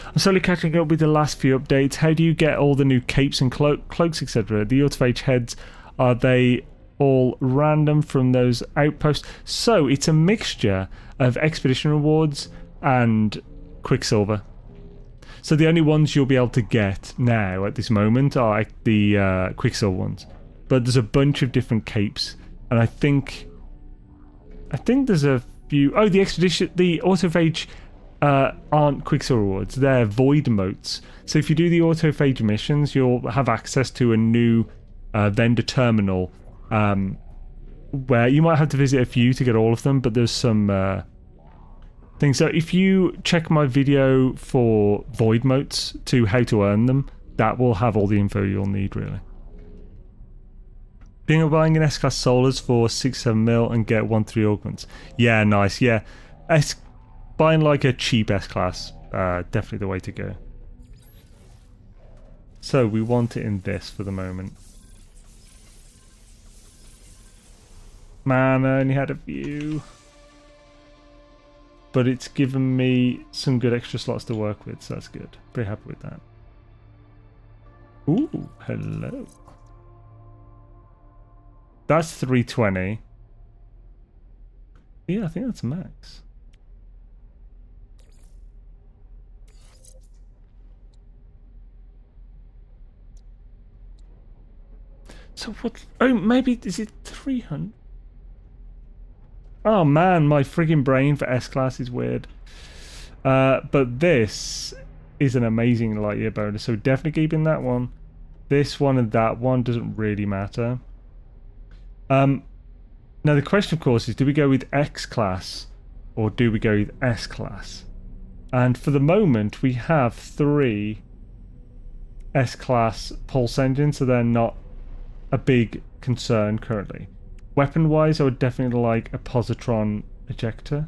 I'm slowly catching up with the last few updates. How do you get all the new capes and cloaks, etc.? The autophage heads, are they all random from those outposts? So it's a mixture of expedition rewards and Quicksilver. So the only ones you'll be able to get now at this moment are the Quicksilver ones. But there's a bunch of different capes, and I think there's a few. Oh, the expedition, the autophage aren't Quicksilver rewards. They're void motes. So if you do the autophage missions, you'll have access to a new vendor terminal, where you might have to visit a few to get all of them. But there's some things. So if you check my video for void motes to how to earn them, that will have all the info you'll need, really. Being able buying an S-Class Solars for 6-7 mil and get 1-3 augments. Yeah, nice, yeah. Buying like a cheap S-Class, definitely the way to go. So we want it in this for the moment. Man, I only had a few. But it's given me some good extra slots to work with, so that's good. Pretty happy with that. Ooh, hello. That's 320. Yeah, I think that's max. So what? Oh, maybe is it 300? Oh man, my friggin' brain for S-Class is weird. But this is an amazing light year bonus, so definitely keeping that one. This one and that one doesn't really matter. Now the question, of course, is do we go with X-Class or do we go with S-Class? And for the moment, we have 3 S-Class pulse engines, so they're not a big concern currently. Weapon-wise, I would definitely like a positron ejector.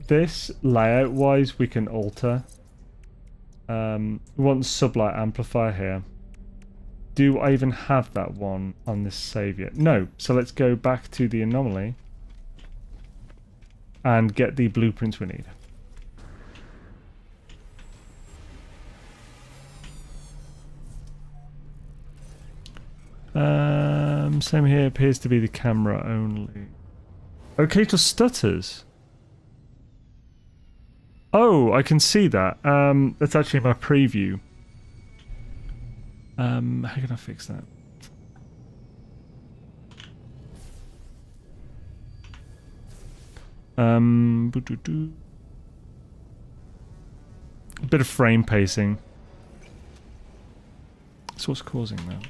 This, layout-wise, we can alter. We want sublight amplifier here. Do I even have that one on this save yet? No. So let's go back to the anomaly and get the blueprints we need. Same here, appears to be the camera only. Occasional stutters. Oh, I can see that. That's actually my preview. How can I fix that? A bit of frame pacing. So what's causing that?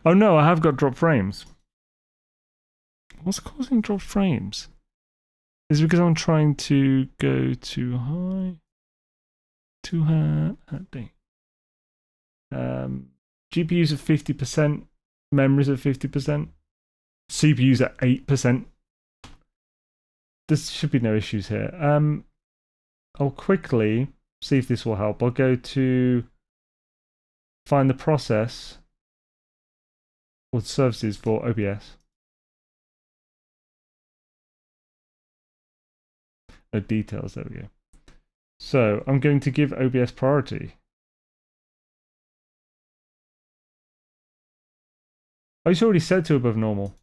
Oh no, I have got drop frames. What's causing drop frames? Is it because I'm trying to go too high? Too high? GPU's at 50%, memory's at 50%, CPU's at 8%. There should be no issues here. I'll quickly see if this will help. I'll go to find the process or the services for OBS. No details, there we go. So I'm going to give OBS priority. Oh, it's already set to above normal.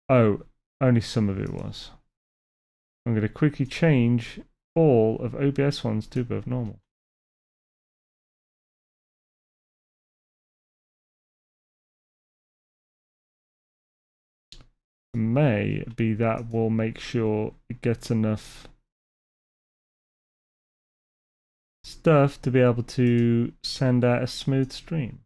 Oh, only some of it was. I'm going to quickly change all of OBS ones to above normal. May be that will make sure it gets enough stuff to be able to send out a smooth stream.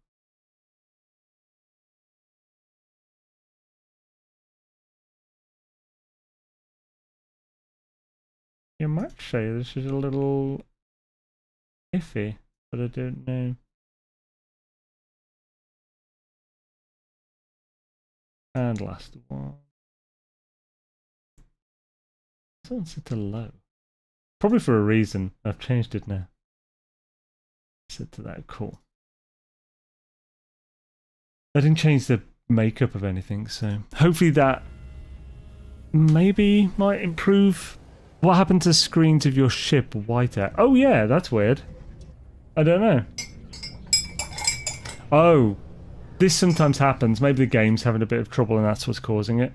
You might say this is a little iffy, but I don't know. And last one. Someone set to low. Probably for a reason. I've changed it now. Set to that. Cool. I didn't change the makeup of anything, so hopefully that maybe might improve. What happened to screens of your ship white out? Oh yeah, that's weird. I don't know. Oh, this sometimes happens. Maybe the game's having a bit of trouble and that's what's causing it.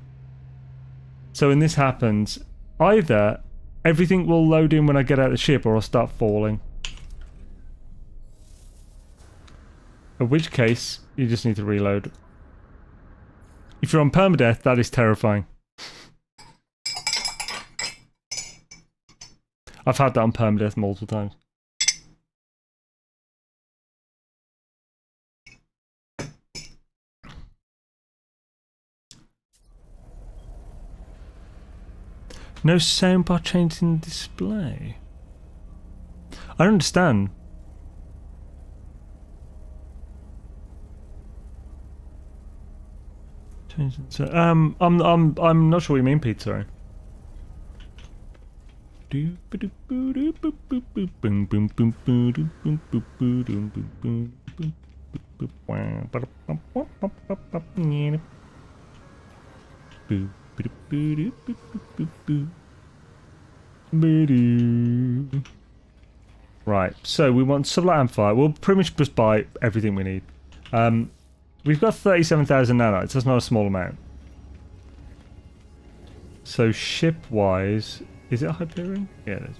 So when this happens, either everything will load in when I get out of the ship or I'll start falling. In which case, you just need to reload. If you're on permadeath, that is terrifying. I've had that on permadeath multiple times. No soundbar change in the display. I don't understand. I'm not sure what you mean, Pete, sorry. Right, so we want sublight amplifier. We'll pretty much just buy everything we need. We've got 37,000 nanites. That's not a small amount. So ship-wise, is it a Hyperion? Yeah, it is.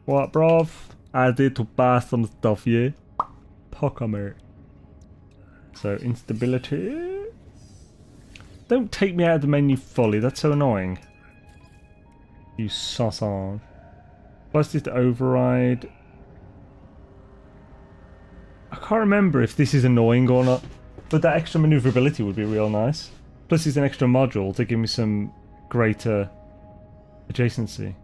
What, bruv? I did to buy some stuff, yeah? Pokémon. So instability. Don't take me out of the menu fully. That's so annoying. You sausage. Plus just override. I can't remember if this is annoying or not, but that extra maneuverability would be real nice. Plus it's an extra module to give me some greater adjacency.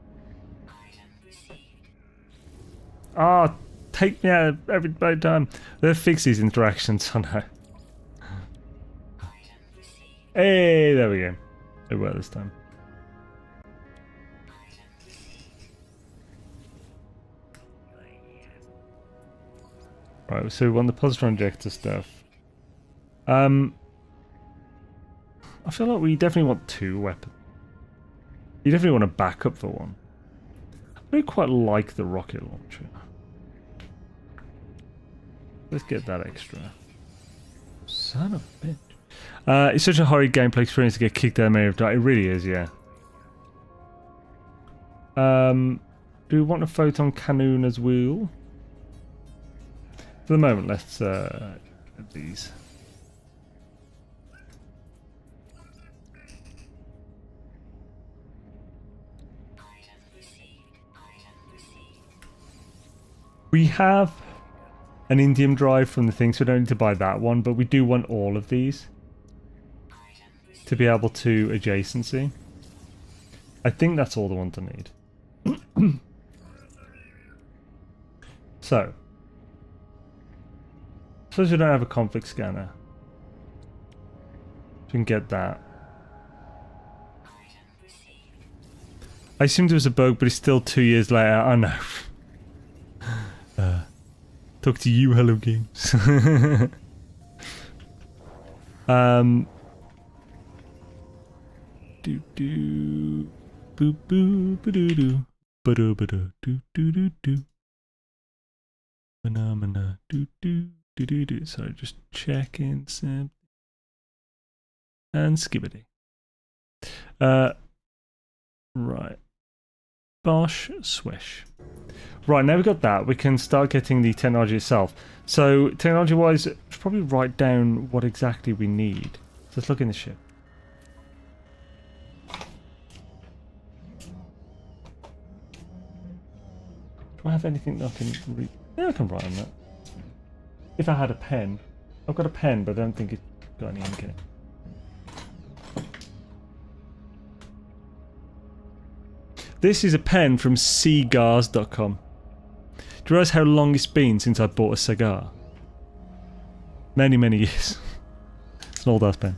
Ah, take me out every time. They'll fix these interactions, I know. Hey, there we go. It worked this time. Right, so we want the positron injector stuff. I feel like we definitely want 2 weapons. You definitely want a backup for one. I really quite like the rocket launcher. Let's get that extra. Son of a bitch. It's such a horrid gameplay experience to get kicked out of Mary of Dark. It really is, yeah. Do we want a photon cannon as well? For the moment, let's get these. We have an indium drive from the thing, so we don't need to buy that one, but we do want all of these to be able to adjacency. I think that's all the ones I need. So, suppose we don't have a conflict scanner. We can get that. I assumed it was a bug, but it's still 2 years later. I know. Talk to you, Hello Games. Do do boo boo ba doo doo ba doo ba doo do do do do phenomena do do do do do. Sorry, just checking some and skibbity. Right. Bosh swish. Right, now we've got that, we can start getting the technology itself. So, technology-wise, we should probably write down what exactly we need. So let's look in the ship. Do I have anything that I can read? Yeah, I can write on that. If I had a pen. I've got a pen, but I don't think it's got any ink in it. This is a pen from cigars.com. Do you realise how long it's been since I bought a cigar? Many, many years. It's an old ass pen.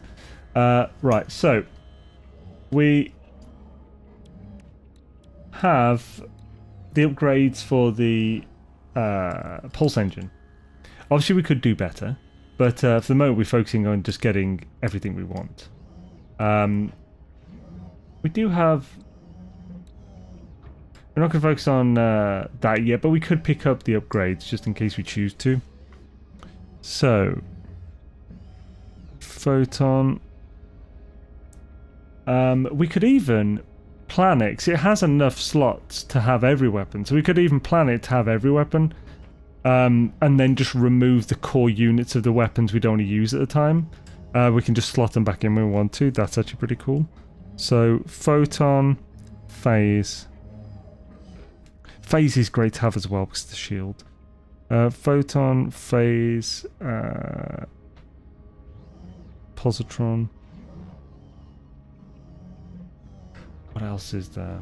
Right, so we have the upgrades for the pulse engine. Obviously we could do better, but for the moment we're focusing on just getting everything we want. We do have... We're not going to focus on that yet, but we could pick up the upgrades just in case we choose to. So, photon. We could even plan it, because it has enough slots to have every weapon. So we could even plan it to have every weapon, and then just remove the core units of the weapons we don't want to use at the time. We can just slot them back in when we want to. That's actually pretty cool. So, photon, phase. Phase is great to have as well because of the shield. Photon, phase, positron. What else is there?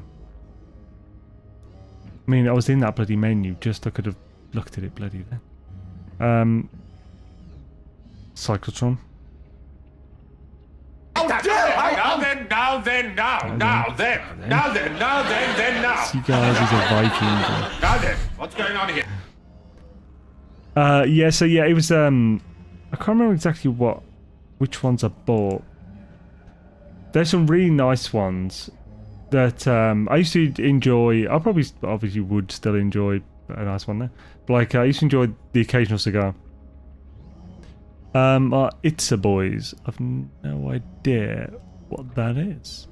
I mean, I was in that bloody menu, just I could have looked at it bloody then. Cyclotron. Now then. Cigars is a Viking. Now then, what's going on here? Yeah, so yeah, it was, I can't remember exactly which ones I bought. There's some really nice ones that, I used to enjoy. I probably, obviously would still enjoy a nice one there. But like, I used to enjoy the occasional cigar. It's a boys. I've no idea what that is.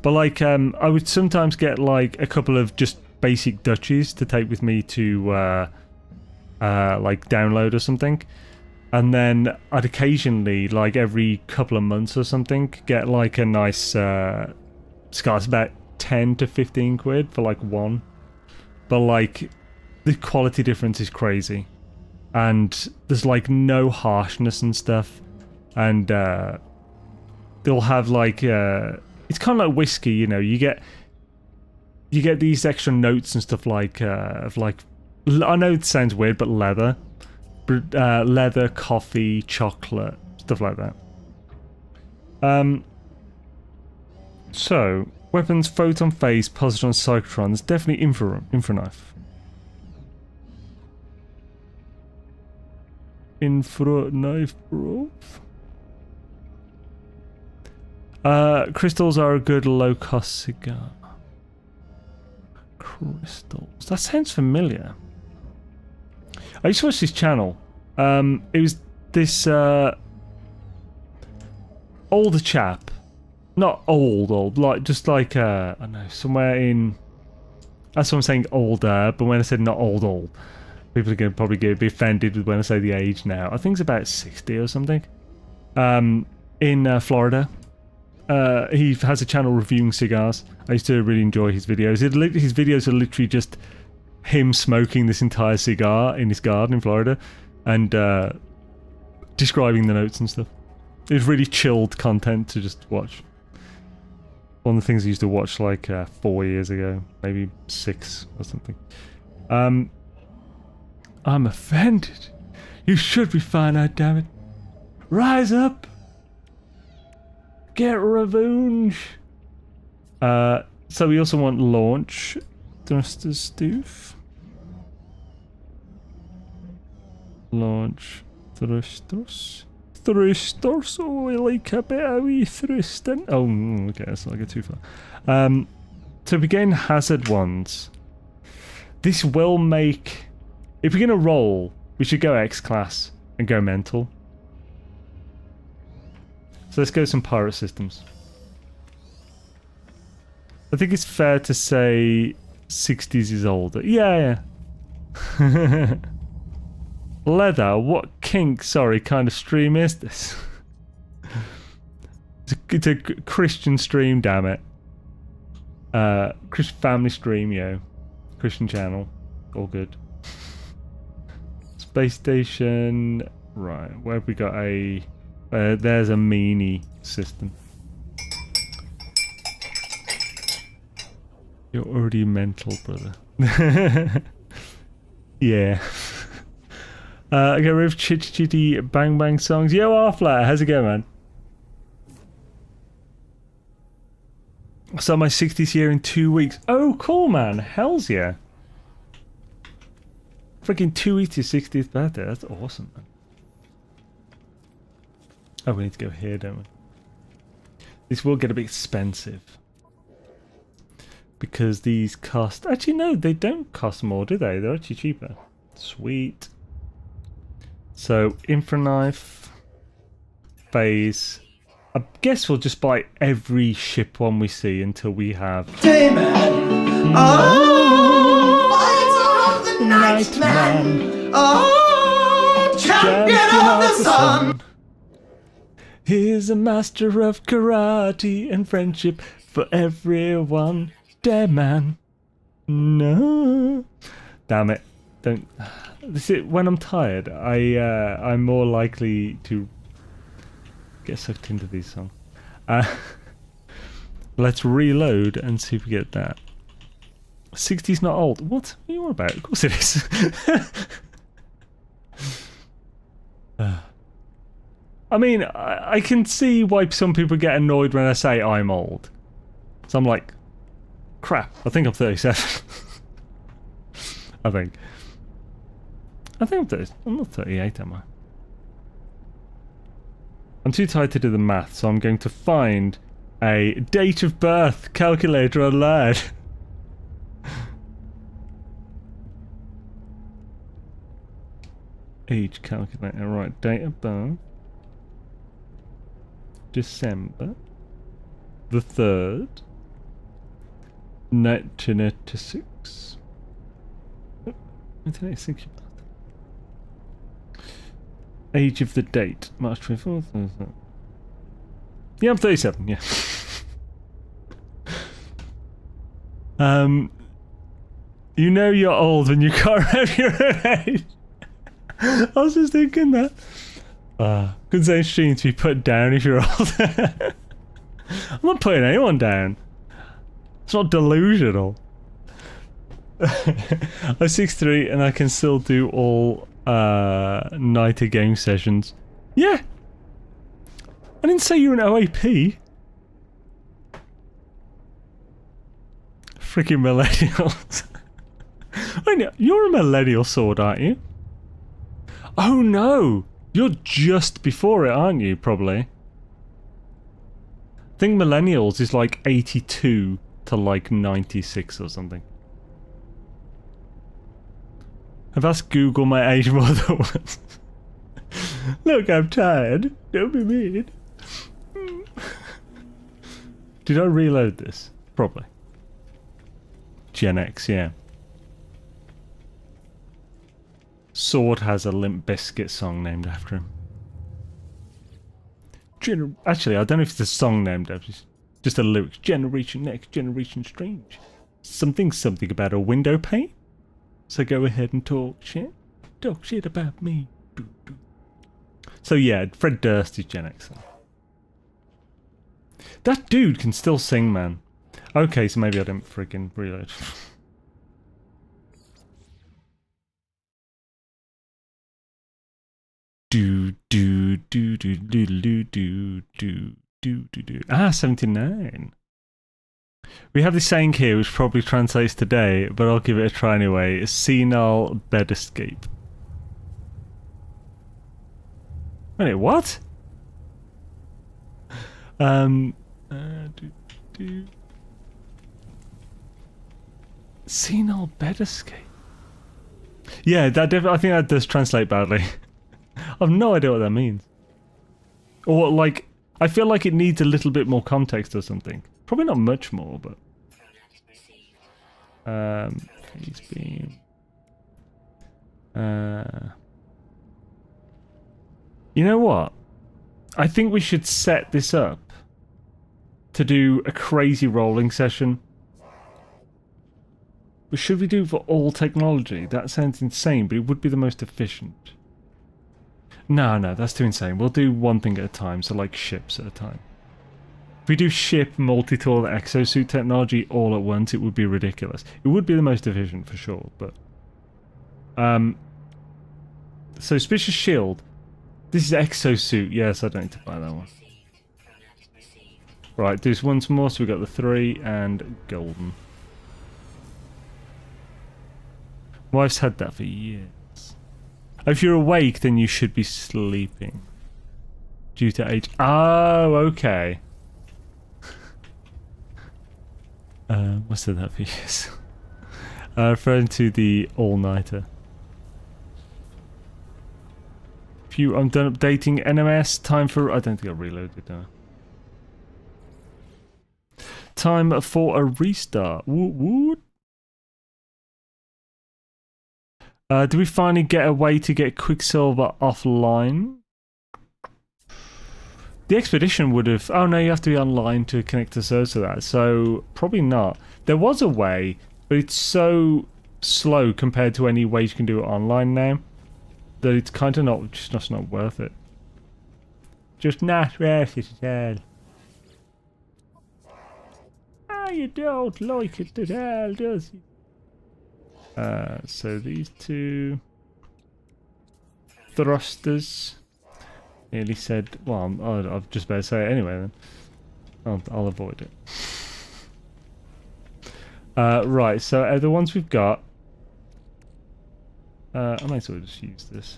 But like, I would sometimes get like a couple of just basic Dutchies to take with me to like download or something. And then I'd occasionally, like every couple of months or something, get like a nice cigar. It's about 10 to 15 quid for like one. But like, the quality difference is crazy. And there's like no harshness and stuff. And they'll have like it's kind of like whiskey, you know. You get these extra notes and stuff like of like, I know it sounds weird, but leather, coffee, chocolate, stuff like that. So weapons, photon, phase, positron, cyclotron. There's definitely infraknife. Infraknife, bro. Crystals are a good low-cost cigar. Crystals. That sounds familiar. I used to watch this channel. It was this older chap. Not old, like just like I don't know, somewhere in. That's what I'm saying, older. But when I said not old, people are going to probably be offended with when I say the age now. I think it's about 60 or something. In Florida. He has a channel reviewing cigars. I used to really enjoy his videos. His videos are literally just him smoking this entire cigar in his garden in Florida and describing the notes and stuff. It was really chilled content to just watch. One of the things I used to watch like 4 years ago, maybe 6 or something. I'm offended. You should be fine, damn it. Rise up. Get revenge. So we also want launch thrusters, doof. Launch thrusters. Thrusters. Oh, I like a bit of wee thrusting. Oh, okay, let's not get too far. So we gain hazard ones. This will make... If we're going to roll, we should go X-Class and go mental. So let's go some pirate systems. I think it's fair to say 60s is older. Yeah. Leather, what kink, sorry, kind of stream is this? It's a Christian stream, damn it. Christian family stream, yo. Christian channel. All good. Space station. Right, where have we got a... there's a meanie system. You're already mental, brother. Yeah. Okay, we have chitty chitty bang bang songs. Yo, Arflat, how's it going, man? I start my 60th year in 2 weeks. Oh, cool, man. Hells yeah. Freaking 2 weeks to your 60th birthday. That's awesome, man. Oh, we need to go here, don't we? This will get a bit expensive. Because these cost... Actually, no, they don't cost more, do they? They're actually cheaper. Sweet. So, Infraknife, Phase. I guess we'll just buy every ship one we see until we have... Dayman. Oh, the Nightman. Oh, champion of the sun. He's a master of karate and friendship for everyone. Dayman. No. Damn it. Don't... This is, when I'm tired, I'm more likely to get sucked into these songs. Let's reload and see if we get that. 60's not old. What are you on about? Of course it is. I mean, I can see why some people get annoyed when I say I'm old. So I'm like, crap, I think I'm 37. I think I'm 30. I'm not 38, am I? I'm too tired to do the math, so I'm going to find a date of birth calculator online. Age calculator, right, date of birth. December the 3rd. 1986. 1986. Age of the date, March 24th. Yeah, I'm 37, yeah. You know you're old when you can't remember your own age. I was just thinking that. Good say stream to be put down if you're old. I'm not putting anyone down. It's not delusional. I'm 6'3" and I can still do all night of game sessions. Yeah. I didn't say you're an OAP. Freaking millennials. Wait, you're a millennial sword, aren't you? Oh no! You're just before it, aren't you, probably? I think millennials is like 82 to like 96 or something. I've asked Google my age more than once. Look, I'm tired. Don't be mean. Did I reload this? Probably. Gen X, yeah. Sword has a Limp Bizkit song named after him. Actually, I don't know if it's a song named after him. Just a lyric. Generation Next, Generation Strange. Something about a window pane. So go ahead and talk shit. Talk shit about me. Boo, boo. So yeah, Fred Durst is Gen X. That dude can still sing, man. Okay, so maybe I didn't friggin' reload. do. Ah, 79. We have this saying here, which probably translates today, but I'll give it a try anyway. Senile bed escape. Wait, what? Senile bed escape. Yeah, that I think that does translate badly. I've no idea what that means. Or like, I feel like it needs a little bit more context or something. Probably not much more, but. Phase beam. You know what? I think we should set this up to do a crazy rolling session. But should we do for all technology? That sounds insane, but it would be the most efficient. No, that's too insane. We'll do one thing at a time, so like ships at a time. If we do ship, multi-tool, exosuit technology all at once, it would be ridiculous. It would be the most efficient for sure, but... So, Suspicious Shield. This is exosuit. Yes, I don't need to buy that one. Right, do this once more, so we got the 3 and golden. Wife's had that for years. If you're awake, then you should be sleeping. Due to age. Oh, okay. What's that for years? Referring to the all-nighter. I'm done updating NMS. Time for... I don't think I reloaded now. Time for a restart. Woot. Do we finally get a way to get Quicksilver offline? The expedition would have... Oh no, you have to be online to connect to servers for that, so probably not. There was a way, but it's so slow compared to any ways you can do it online now that it's kind of not... just not worth it. Just not worth it at all. You don't like it at all, does you? So these 2 thrusters. Nearly said, well, I've just better say it anyway then. I'll avoid it. Right, so the ones we've got. I might as well just use this.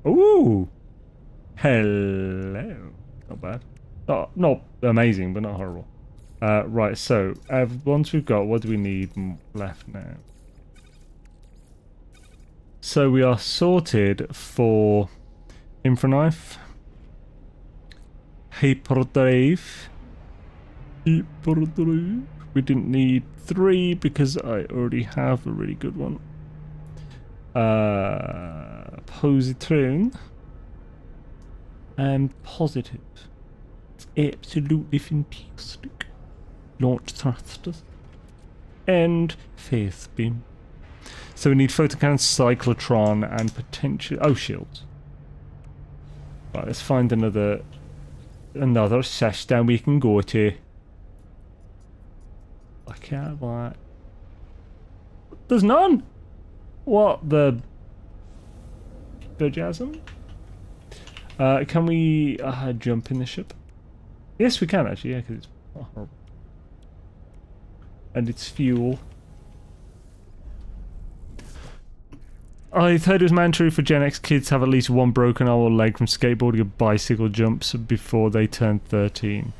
Ooh! Hello. Not bad. Not amazing, but not horrible. Right, so once we've got, what do we need left now? So we are sorted for Infraknife, Hyperdrive. We didn't need 3 because I already have a really good one. Positron and positive. It's absolutely fantastic. Launch thrusters and phase beam. So we need photocannon, cyclotron, and potential... Oh, shields. Right, let's find another system we can go to. I can't buy it. There's none. What the Bajasm? Can we jump in the ship? Yes, we can actually. Yeah, because it's horrible. And it's fuel. I heard it was mandatory for Gen X kids to have at least one broken arm or leg from skateboarding or bicycle jumps before they turn 13.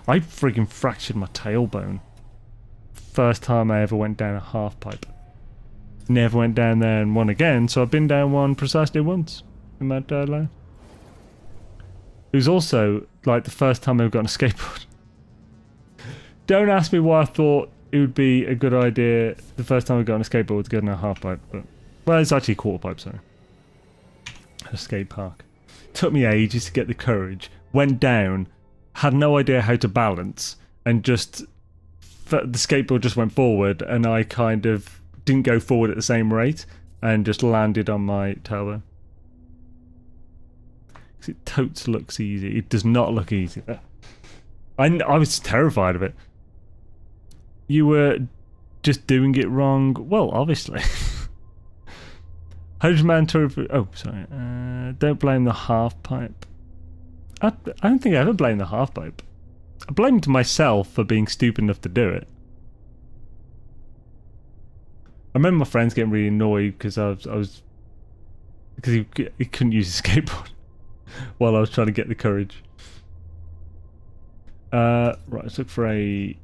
I friggin' fractured my tailbone. First time I ever went down a half pipe. Never went down there and one again, so I've been down one precisely once in my entire life. It was also like the first time I ever got on a skateboard. Don't ask me why I thought it would be a good idea the first time I got on a skateboard to go down a half pipe, but... Well, it's actually a quarter pipe, sorry. At a skate park. Took me ages to get the courage. Went down, had no idea how to balance, and just... The skateboard just went forward, and I kind of didn't go forward at the same rate, and just landed on my tailbone. It totes looks easy. It does not look easy. I was terrified of it. You were just doing it wrong. Well, obviously. Mandatory for... Oh, sorry. Don't blame the half pipe. I don't think I ever blamed the half pipe. I blamed myself for being stupid enough to do it. I remember my friends getting really annoyed because because he couldn't use his skateboard while I was trying to get the courage. Right, let's look for a...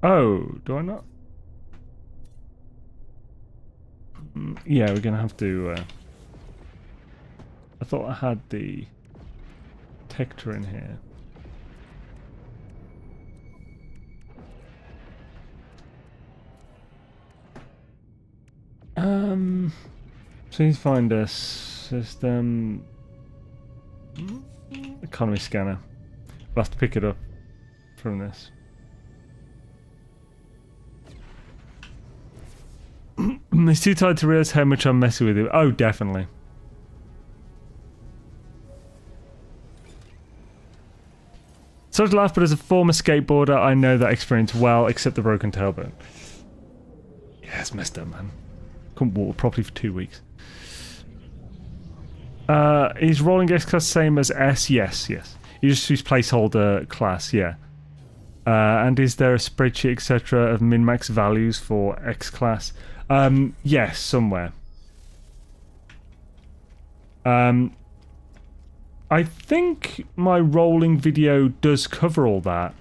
oh, do I not? Yeah, we're going to have to... I thought I had the texture in here. Please find a system economy scanner. We'll have to pick it up from this. He's too tired to realise how much I'm messing with him. Oh, definitely. So to laugh, but as a former skateboarder, I know that experience well, except the broken tailbone. Yeah, it's messed up, man. Couldn't walk properly for 2 weeks. Is rolling X class same as S? Yes, yes. You just use placeholder class, yeah. And is there a spreadsheet, etc., of min-max values for X class? Yes, somewhere. I think my rolling video does cover all that.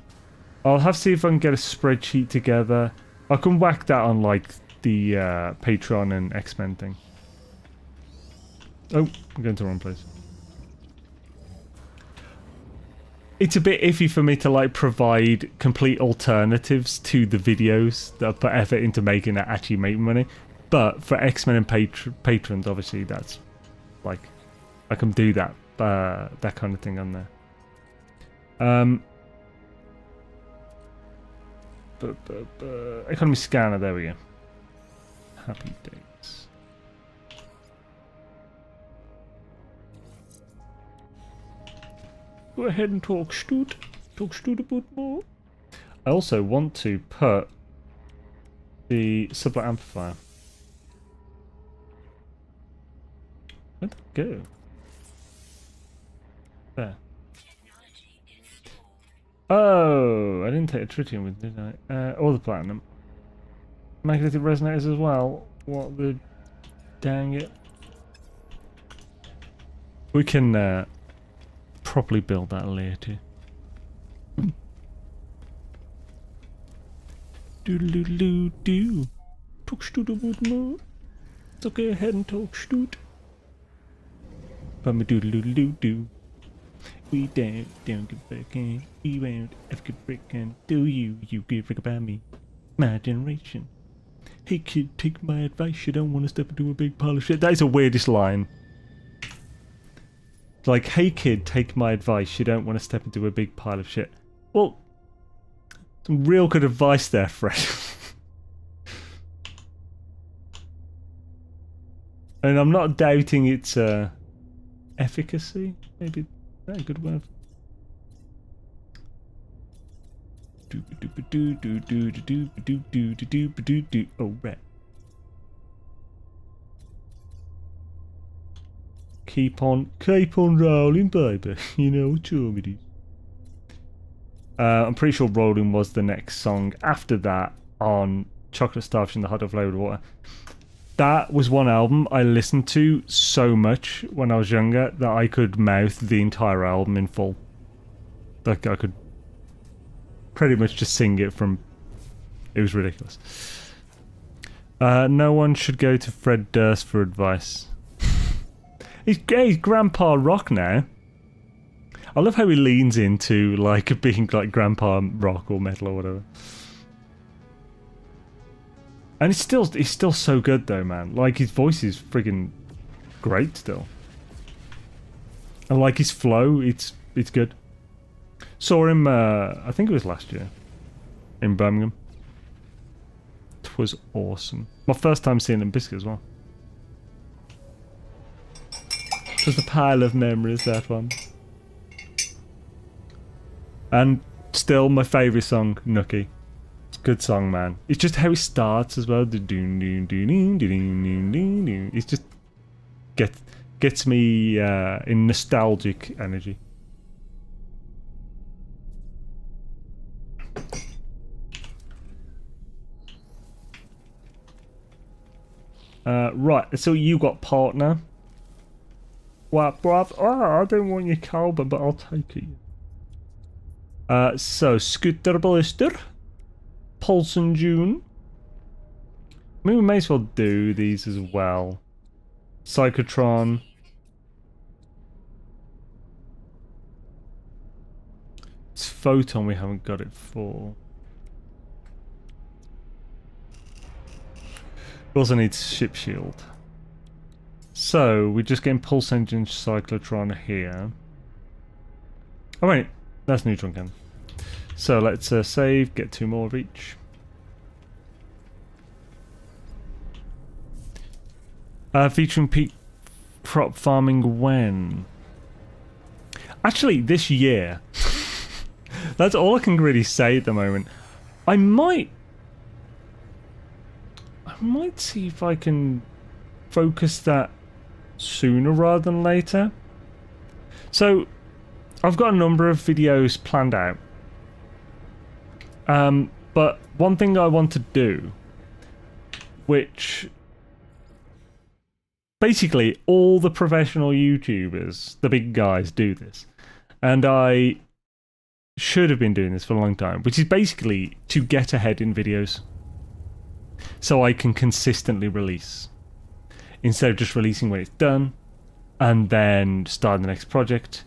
I'll have to see if I can get a spreadsheet together. I can whack that on like the Patreon and X-Men thing. Oh, I'm going to the wrong place. It's a bit iffy for me to like provide complete alternatives to the videos that I put effort into making that actually make money. But for X-Men and patrons, obviously that's like I can do that that kind of thing on there. Economy scanner, there we go. Happy days. Go ahead and talk Stoot a bit more. I also want to put the sublet amplifier. Where'd that go? There. Oh, I didn't take a tritium with, did I? Or the platinum. Magnetic resonators as well. What the dang it. We can properly build that later. Doodle-doodle-doo. Talk Stoot a bit more. So go ahead and talk Stoot. But doodle-doodle-doo. We don't give back in. We won't ever get breaking. Do you give a about me? My generation. Hey kid, take my advice. You don't want to step into a big pile of shit. That is the weirdest line. Like, hey kid, take my advice. You don't want to step into a big pile of shit. Well, some real good advice there, Fred. And I'm not doubting its efficacy. Maybe that's a good word. Oh, right. Keep on rolling, baby. You know what time it is. I'm pretty sure Rolling was the next song after that on Chocolate Starfish and the Hot Dog Flavored Water. That was one album I listened to so much when I was younger that I could mouth the entire album in full. Like, I could pretty much just sing it from... It was ridiculous. No one should go to Fred Durst for advice. He's Grandpa Rock now. I love how he leans into like being like Grandpa Rock or metal or whatever. And he's still so good though, man. Like his voice is friggin' great still. And like his flow, it's good. Saw him I think it was last year in Birmingham. It was awesome. My first time seeing Limp Bizkit as well. Just a pile of memories, that one. And still my favourite song, Nookie. It's a good song, man. It's just how it starts as well. It's just gets me in nostalgic energy. Right, so you got partner. What, bruv? Oh, I don't want your Calvin, but I'll take it. So, Scooter Ballister. Paulson June. I mean, we may as well do these as well. Psychotron. It's Photon we haven't got it for. We also need Ship Shield. So, we're just getting Pulse Engine Cyclotron here. Oh wait, that's Neutron Cannon. So let's save, get 2 more of each. Featuring peak crop farming when? Actually, this year. That's all I can really say at the moment. I might see if I can focus that sooner rather than later. So, I've got a number of videos planned out. But one thing I want to do, which basically all the professional YouTubers, the big guys, do this. And I should have been doing this for a long time, which is basically to get ahead in videos. So I can consistently release. Instead of just releasing when it's done, and then start the next project.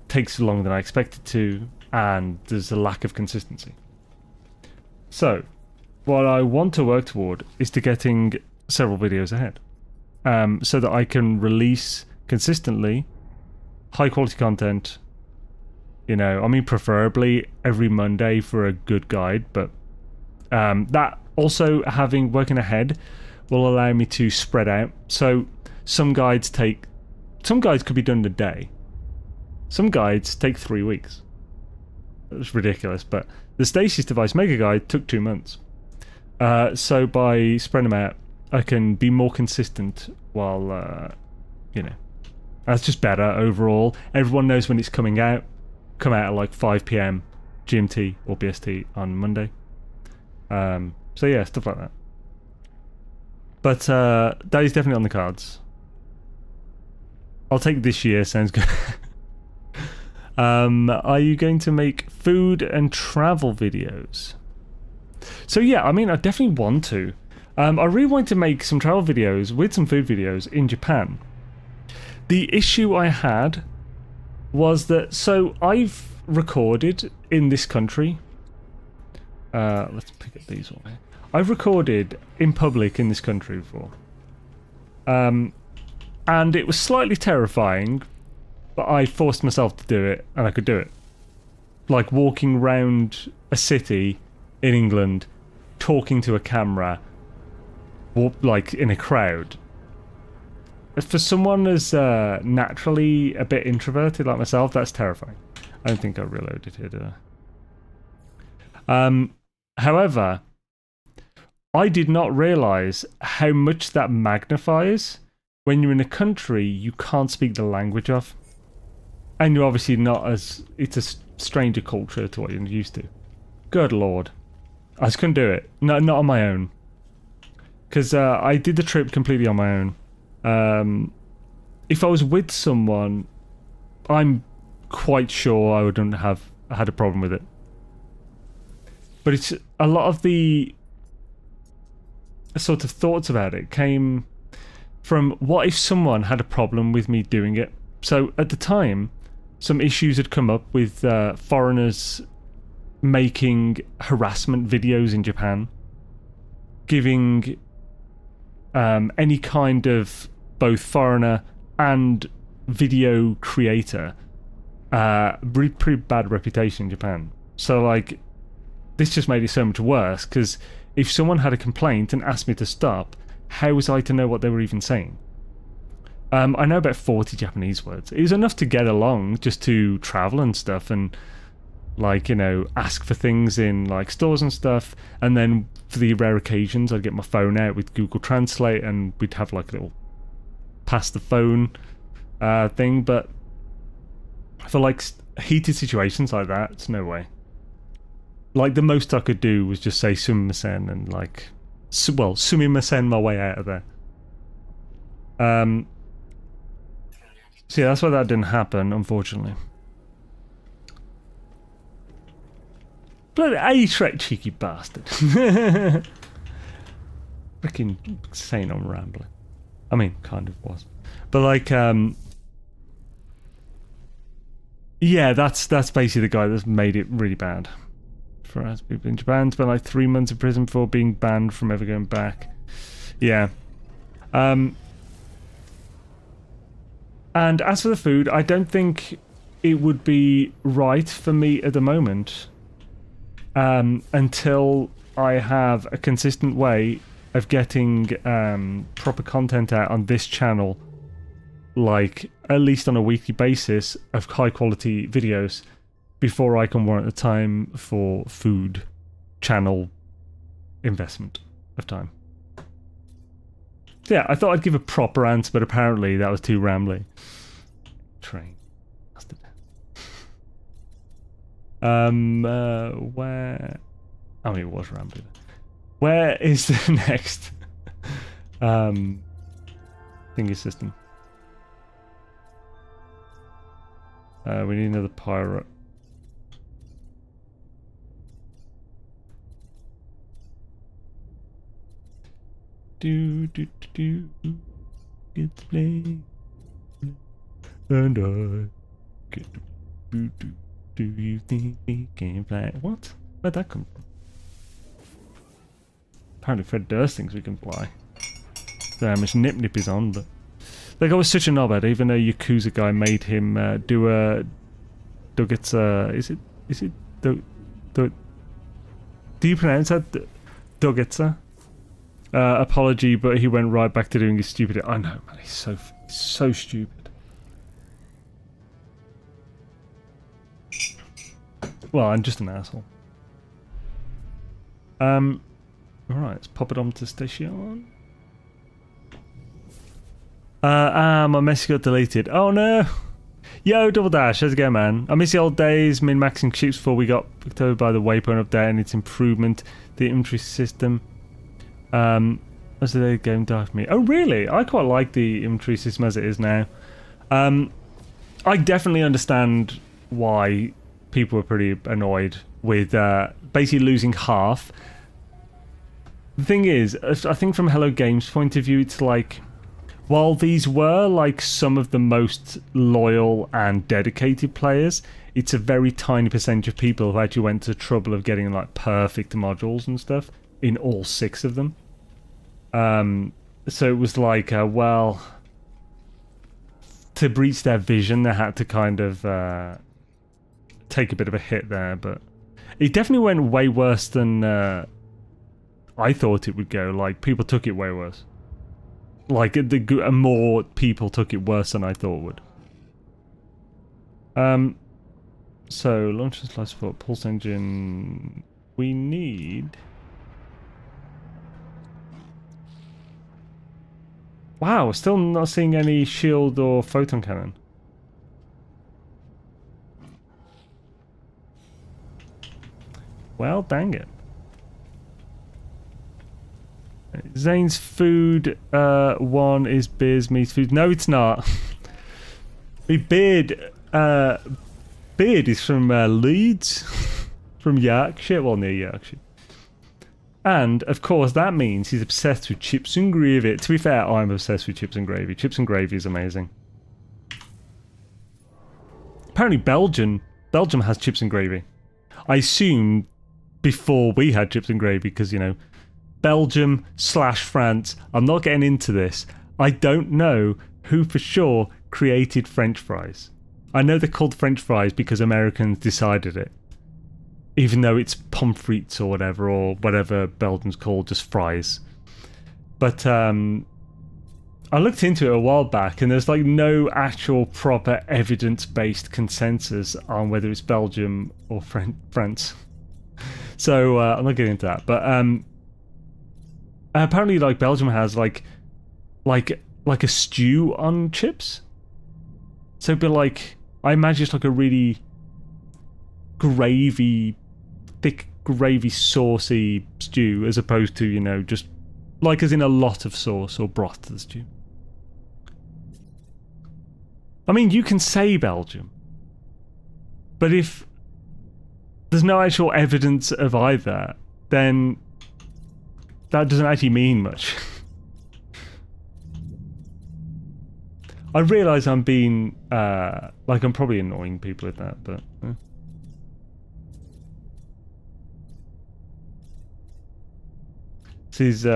Takes longer than I expected to, and there's a lack of consistency. So, what I want to work toward is to getting several videos ahead. So that I can release consistently high quality content. You know, I mean preferably every Monday for a good guide, but that also working ahead will allow me to spread out. So some guides could be done in a day. Some guides take 3 weeks. It's ridiculous, but the Stasis Device Mega Guide took 2 months. So by spreading them out, I can be more consistent while, you know, that's just better overall. Everyone knows when it's coming out. Come out at like 5 PM GMT or BST on Monday. So yeah, stuff like that. But that is definitely on the cards. I'll take this year, sounds good. Are you going to make food and travel videos? So yeah, I mean, I definitely want to. I really want to make some travel videos with some food videos in Japan. The issue I had was that, so I've recorded in this country. Let's pick up these one here. I've recorded in public in this country before. And it was slightly terrifying, but I forced myself to do it, and I could do it. Like walking around a city in England, talking to a camera, like in a crowd. For someone as naturally a bit introverted like myself, that's terrifying. I don't think I reloaded here, did I? However, I did not realise how much that magnifies when you're in a country you can't speak the language of. And you're obviously not as... It's a stranger culture to what you're used to. Good lord. I just couldn't do it. No, not on my own. Because I did the trip completely on my own. If I was with someone, I'm quite sure I wouldn't have had a problem with it. But it's a lot of the sort of thoughts about it came from what if someone had a problem with me doing it. So at the time, some issues had come up with foreigners making harassment videos in Japan, giving any kind of both foreigner and video creator pretty bad reputation in Japan. So like, this just made it so much worse, because if someone had a complaint and asked me to stop, how was I to know what they were even saying? I know about 40 Japanese words. It was enough to get along, just to travel and stuff, and like, you know, ask for things in like stores and stuff. And then for the rare occasions, I'd get my phone out with Google Translate, and we'd have like a little pass the phone thing. But for like heated situations like that, it's no way. Like, the most I could do was just say sumimasen and like sumimasen my way out of there. So yeah, that's why that didn't happen, unfortunately. Bloody A-Trek, cheeky bastard. Freaking saying I'm rambling. I mean, kind of was. But like, yeah, that's basically the guy that's made it really bad for us people in Japan. Spent like 3 months in prison for being banned from ever going back. Yeah. And as for the food, I don't think it would be right for me at the moment until I have a consistent way of getting proper content out on this channel, like at least on a weekly basis of high quality videos, before I can warrant the time for food channel investment of time. Yeah, I thought I'd give a proper answer, but apparently that was too rambly. Train. Where... I mean, it was rambling. Where is the next thingy system? We need another pirate. Get to play, and I get to do you think we can fly? What? Where'd that come from? Apparently Fred Durst thinks we can fly. So how much nip is on, but like I was such a knobhead, even though Yakuza guy made him do a Dogetsa. Is it do you pronounce that Dogetsa? Apology, but he went right back to doing his stupid. I know, man. He's so stupid. Well, I'm just an asshole. Alright, let's pop it onto station. My message got deleted. Oh no! Yo, Double Dash, how's it going, man? I miss the old days, min-maxing ships before we got picked over by the Waypoint update and its improvement, the infantry system. As the game died for me. Oh really? I quite like the infantry system as it is now. I definitely understand why people were pretty annoyed with basically losing half. The thing is, I think from Hello Games' point of view, it's like, while these were like some of the most loyal and dedicated players, it's a very tiny percentage of people who actually went to the trouble of getting like perfect modules and stuff in all 6 of them. So it was like, well, to breach their vision, they had to kind of take a bit of a hit there, but it definitely went way worse than I thought it would go. Like, people took it way worse. Like, more people took it worse than I thought would. So, launch and slice support, pulse engine. We need... Wow, still not seeing any shield or photon cannon. Well, dang it. Zane's food, 1 is Beard's meat food. No, it's not. Beard is from Leeds, from Yorkshire, well, near Yorkshire. And, of course, that means he's obsessed with chips and gravy. To be fair, I'm obsessed with chips and gravy. Chips and gravy is amazing. Apparently Belgium has chips and gravy. I assume before we had chips and gravy, because, you know, Belgium/France. I'm not getting into this. I don't know who for sure created French fries. I know they're called French fries because Americans decided it. Even though it's pommes frites or whatever Belgium's called, just fries. But I looked into it a while back, and there's like no actual proper evidence-based consensus on whether it's Belgium or France. So I'm not getting into that. But apparently, like, Belgium has like a stew on chips. So it'd be like, I imagine it's like a really thick gravy saucy stew, as opposed to, you know, just Like as in a lot of sauce or broth to the stew. I mean, you can say Belgium, but if there's no actual evidence of either, then that doesn't actually mean much. I realise I'm being, like I'm probably annoying people with that, but... This is,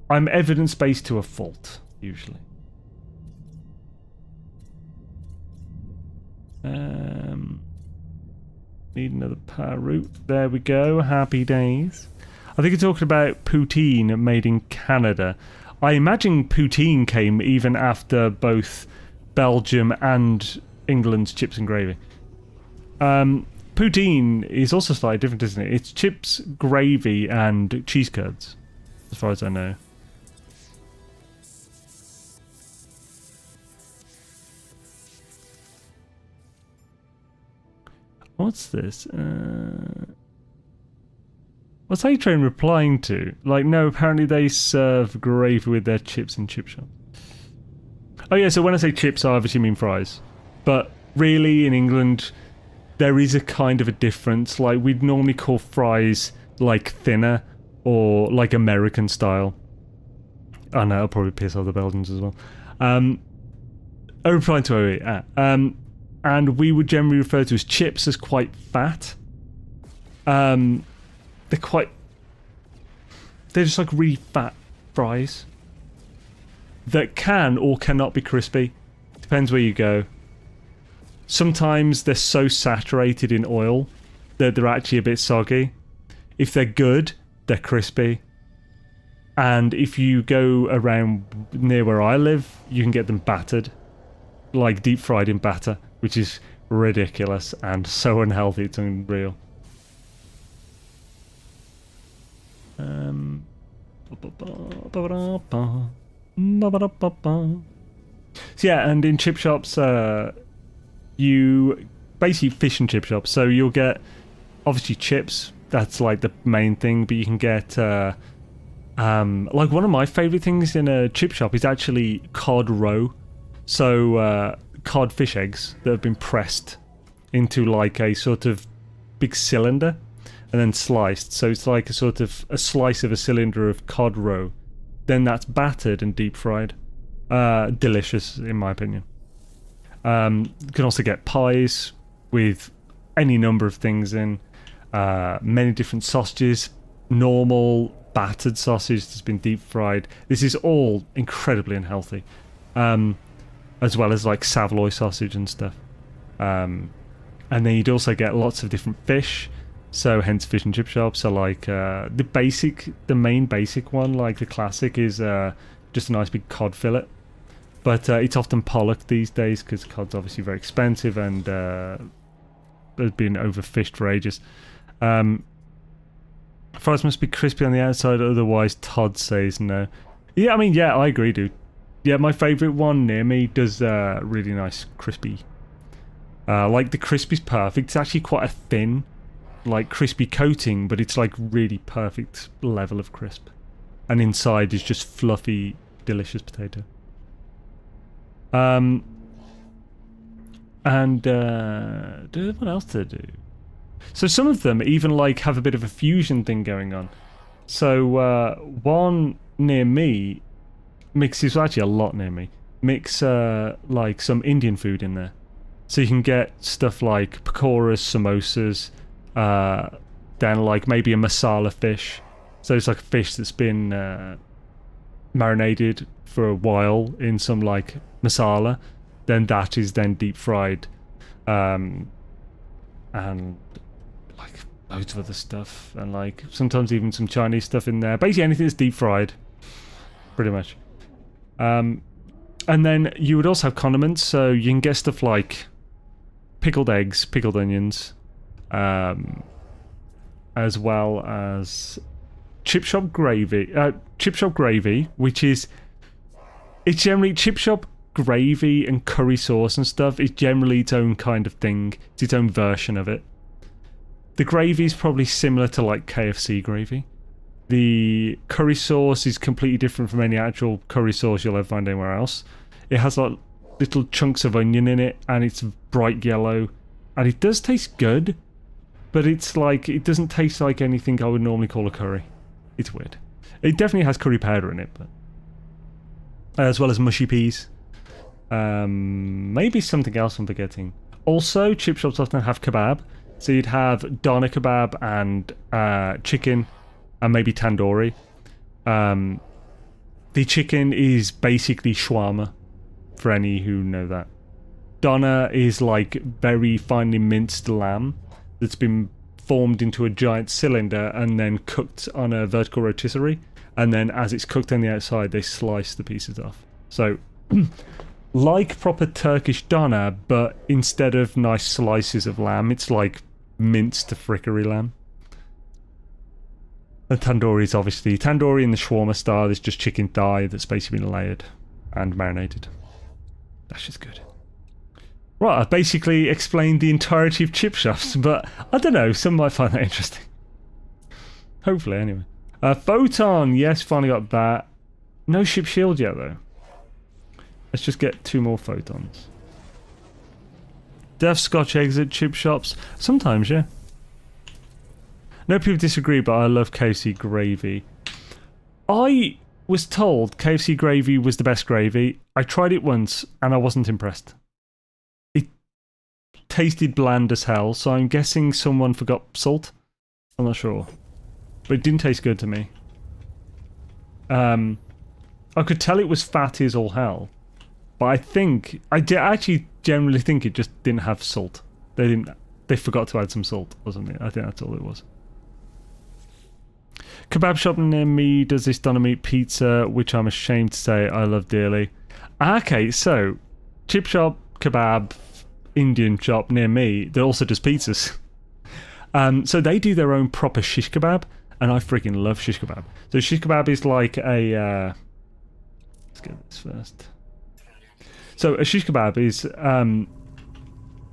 I'm evidence-based to a fault, usually. Need another power route. There we go. Happy days. I think you're talking about poutine made in Canada. I imagine poutine came even after both Belgium and England's chips and gravy. Poutine is also slightly different, isn't it? It's chips, gravy, and cheese curds, as far as I know. What's this? What's A-Train replying to? Like, no, apparently they serve gravy with their chips in chip shop. Oh yeah, so when I say chips, I obviously mean fries. But really, in England, there is a kind of a difference. Like, we'd normally call fries, like, thinner, or, like, American style. I know, I'll probably piss off the Belgians as well. Replying to and we would generally refer to as chips as quite fat. They're just like really fat fries that can or cannot be crispy. Depends where you go. Sometimes they're so saturated in oil that they're actually a bit soggy. If they're good, they're crispy. And if you go around near where I live, you can get them battered. Like deep fried in batter, which is ridiculous and so unhealthy, it's unreal. So yeah, and in chip shops, you basically fish and chip shops. So you'll get obviously chips. That's like the main thing, but you can get like one of my favorite things in a chip shop is actually cod roe. So cod fish eggs that have been pressed into like a sort of big cylinder and then sliced. So it's like a sort of a slice of a cylinder of cod roe. Then that's battered and deep fried. Delicious, in my opinion. You can also get pies with any number of things in. Many different sausages. Normal battered sausage that's been deep fried. This is all incredibly unhealthy. As well as like Savoy sausage and stuff. And then you'd also get lots of different fish. So hence fish and chip shops. So like the main basic one, like the classic, is just a nice big cod fillet. But it's often pollock these days because cod's obviously very expensive and has been overfished for ages. Fries must be crispy on the outside, otherwise Todd says no. Yeah, I mean, yeah, I agree, dude. Yeah, my favourite one near me does really nice crispy. Like the crispy's perfect. It's actually quite a thin, like crispy coating, but it's like really perfect level of crisp. And inside is just fluffy, delicious potato. And what else to do? So some of them even like have a bit of a fusion thing going on. So one near me mixes, actually a lot near me, mix like some Indian food in there. So you can get stuff like pakoras, samosas, then like maybe a masala fish. So it's like a fish that's been marinated for a while in some like masala. Then that is then deep fried. And like loads of other stuff. And like sometimes even some Chinese stuff in there. Basically anything that's deep fried. Pretty much. And then you would also have condiments, so you can get stuff like pickled eggs, pickled onions, as well as chip shop gravy, which is, it's generally chip shop gravy and curry sauce and stuff is generally its own kind of thing. It's its own version of it. The gravy is probably similar to like KFC gravy. The curry sauce is completely different from any actual curry sauce you'll ever find anywhere else. It has like little chunks of onion in it, and it's bright yellow, and it does taste good, but it's like, it doesn't taste like anything I would normally call a curry. It's weird. It definitely has curry powder in it, but as well as mushy peas. Maybe something else I'm forgetting. Also, chip shops often have kebab, so you'd have doner kebab and chicken, and maybe tandoori. The chicken is basically shawarma, for any who know that. Doner is like very finely minced lamb that's been formed into a giant cylinder and then cooked on a vertical rotisserie, and then as it's cooked on the outside they slice the pieces off. So like proper Turkish doner, but instead of nice slices of lamb, it's like minced frickery lamb. And tandoori is obviously tandoori in the shawarma style is just chicken thigh that's basically been layered and marinated. That's just good. Right, I've basically explained the entirety of chip shops, but I don't know, some might find that interesting. Hopefully, anyway. Photon, yes, finally got that. No ship shield yet, though. Let's just get 2 more photons. Do they have Scotch eggs at chip shops? Sometimes, yeah. No people disagree, but I love KFC gravy. I was told KFC gravy was the best gravy. I tried it once, and I wasn't impressed. It tasted bland as hell, so I'm guessing someone forgot salt. I'm not sure. But it didn't taste good to me. I could tell it was fatty as all hell. But I think... I actually generally think it just didn't have salt. They forgot to add some salt or something. I think that's all it was. Kebab shop near me does this doner meat pizza, which I'm ashamed to say I love dearly. Okay, so chip shop, kebab, Indian shop near me that also does pizzas. So they do their own proper shish kebab, and I freaking love shish kebab. So shish kebab is like a... let's get this first. So a shish kebab is...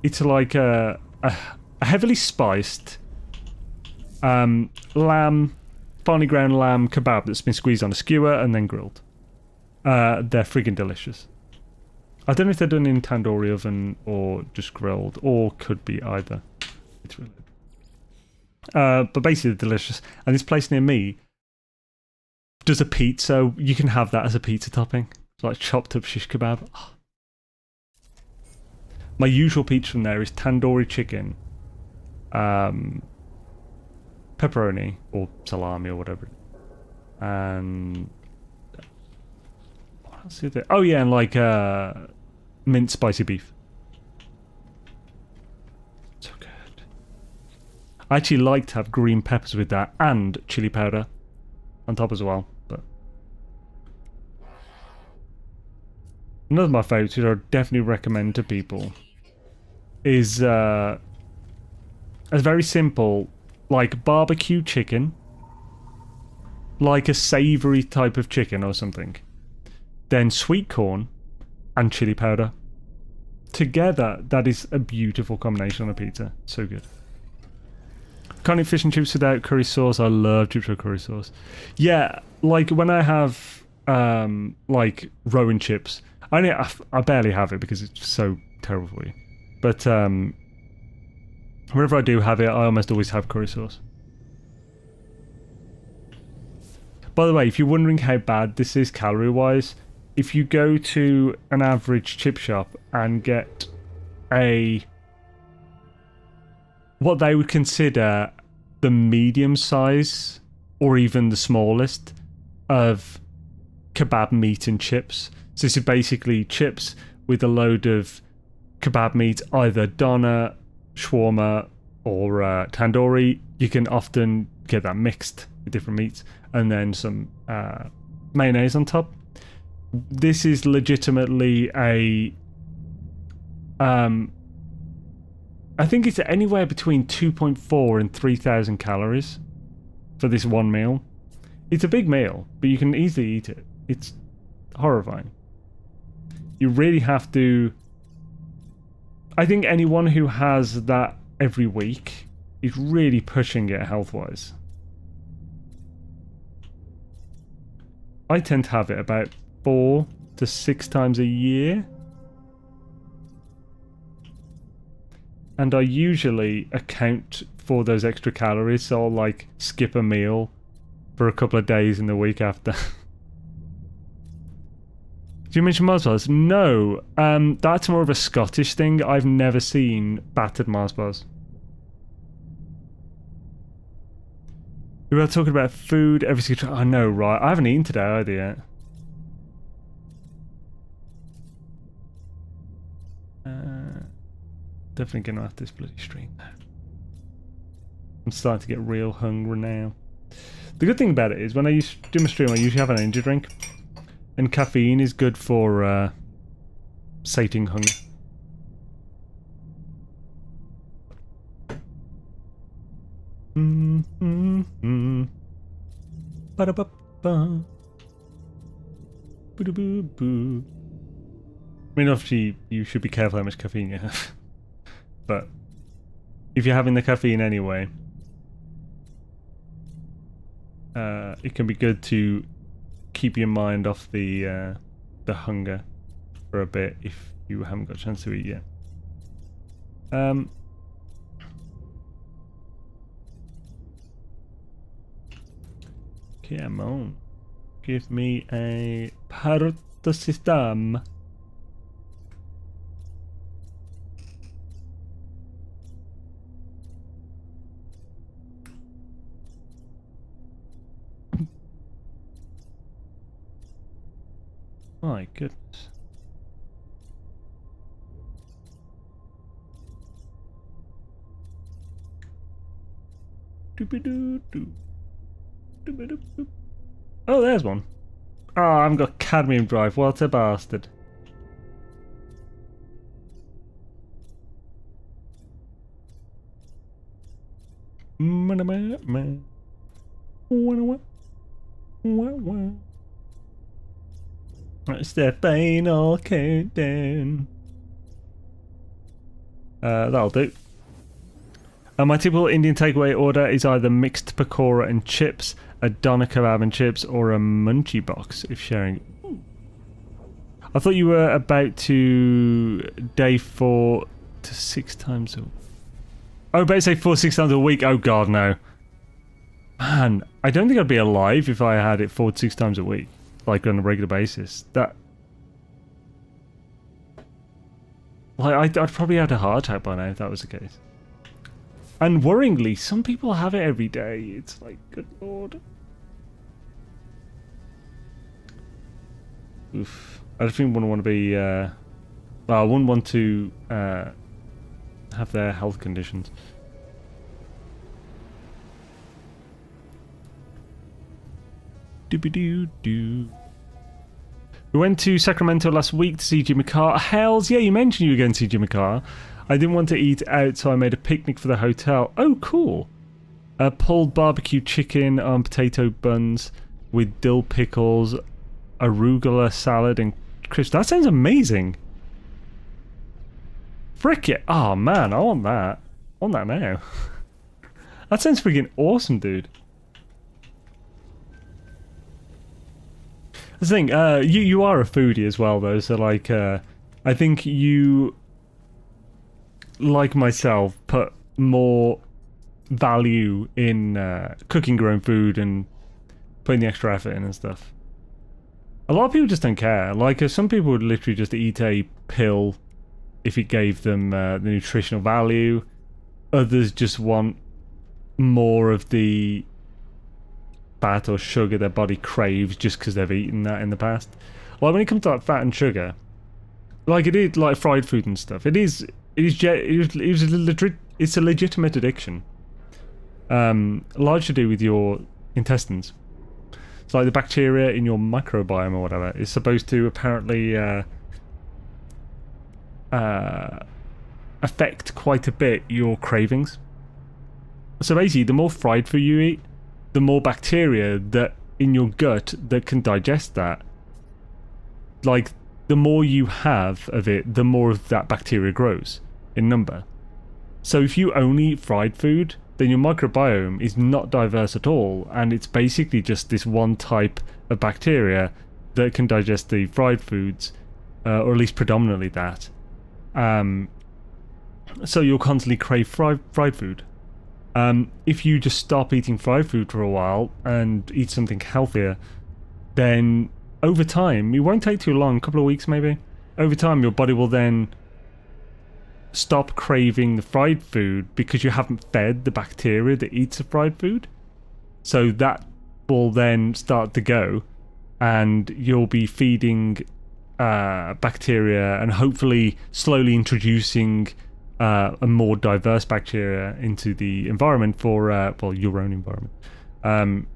it's like a heavily spiced lamb... finely ground lamb kebab that's been squeezed on a skewer and then grilled. They're friggin' delicious. I don't know if they're done in tandoori oven or just grilled, or could be either. It's really good. But basically they're delicious. And this place near me does a pizza, so you can have that as a pizza topping. It's like chopped up shish kebab. Oh. My usual pizza from there is tandoori chicken, pepperoni or salami or whatever, and what else is it? Oh yeah, and like minced spicy beef. So good. I actually like to have green peppers with that and chili powder on top as well. But another of my favourites, which I would definitely recommend to people, is a very simple, like barbecue chicken, like a savoury type of chicken or something, then sweet corn and chili powder. Together, that is a beautiful combination on a pizza. So good. Can't eat fish and chips without curry sauce. I love chips with curry sauce. Yeah, like when I have like Rowan chips, I barely have it because it's so terrible for you. But whenever I do have it, I almost always have curry sauce. By the way, if you're wondering how bad this is calorie-wise, if you go to an average chip shop and get what they would consider the medium size, or even the smallest, of kebab meat and chips. So this is basically chips with a load of kebab meat, either doner, shawarma, or tandoori. You can often get that mixed with different meats, and then some mayonnaise on top. This is legitimately a I think it's anywhere between 2.4 and 3,000 calories for this one meal. It's a big meal, but you can easily eat it. It's horrifying. You really have to... I think anyone who has that every week is really pushing it health-wise. I tend to have it about 4 to 6 times a year. And I usually account for those extra calories, so I'll like skip a meal for a couple of days in the week after. Did you mention Mars bars? No, that's more of a Scottish thing. I've never seen battered Mars bars. We were talking about food every single time. I know, right? I haven't eaten today either yet. Definitely getting off this bloody stream now. I'm starting to get real hungry now. The good thing about it is when I do my stream, I usually have an energy drink. And caffeine is good for sating hunger. Ba-da-ba-ba. Boo-da-boo-boo. I mean, obviously, you should be careful how much caffeine you have. But if you're having the caffeine anyway, it can be good to keep your mind off the hunger for a bit if you haven't got a chance to eat yet. Come on, give me a part the system. My goodness. Oh, there's one. Oh, I haven't got cadmium drive. What a bastard. It's the final countdown. That'll do. My typical Indian takeaway order is either mixed pakora and chips, a doner kebab and chips, or a munchie box if sharing. Ooh. I thought you were about to day 4 to 6 times a week. Oh, about to say 4 to 6 times a week. Oh god, no. Man, I don't think I'd be alive if I had it 4 to 6 times a week, like on a regular basis. That, like, I'd probably had a heart attack by now if that was the case. And worryingly, some people have it every day. It's like, good lord. Oof. I just wouldn't want to be, well, I wouldn't want to have their health conditions. Doobie-doo-doo. We went to Sacramento last week to see Jimmy Carr. Hells, yeah, you mentioned you were going to see Jimmy Carr. I didn't want to eat out, so I made a picnic for the hotel. Oh, cool. Pulled barbecue chicken on potato buns with dill pickles, arugula salad, and crisps. That sounds amazing. Frick it. Oh, man, I want that. I want that now. That sounds freaking awesome, dude. That's the thing, you are a foodie as well, though, so, like, I think you, like myself, put more value in cooking your own food and putting the extra effort in and stuff. A lot of people just don't care. Like, some people would literally just eat a pill if it gave them the nutritional value. Others just want more of the fat or sugar their body craves just because they've eaten that in the past. Like, when it comes to like fat and sugar, like it is like fried food and stuff. It's a legitimate addiction. Largely to do with your intestines. It's like the bacteria in your microbiome or whatever is supposed to apparently affect quite a bit your cravings. So basically, the more fried food you eat, the more bacteria that in your gut that can digest that. Like, the more you have of it, the more of that bacteria grows in number. So if you only eat fried food, then your microbiome is not diverse at all, and it's basically just this one type of bacteria that can digest the fried foods, or at least predominantly that. So you'll constantly crave fried food. If you just stop eating fried food for a while and eat something healthier, then over time, it won't take too long, a couple of weeks maybe, over time your body will then stop craving the fried food because you haven't fed the bacteria that eats the fried food. So that will then start to go, and you'll be feeding bacteria and hopefully slowly introducing a more diverse bacteria into the environment for, well, your own environment,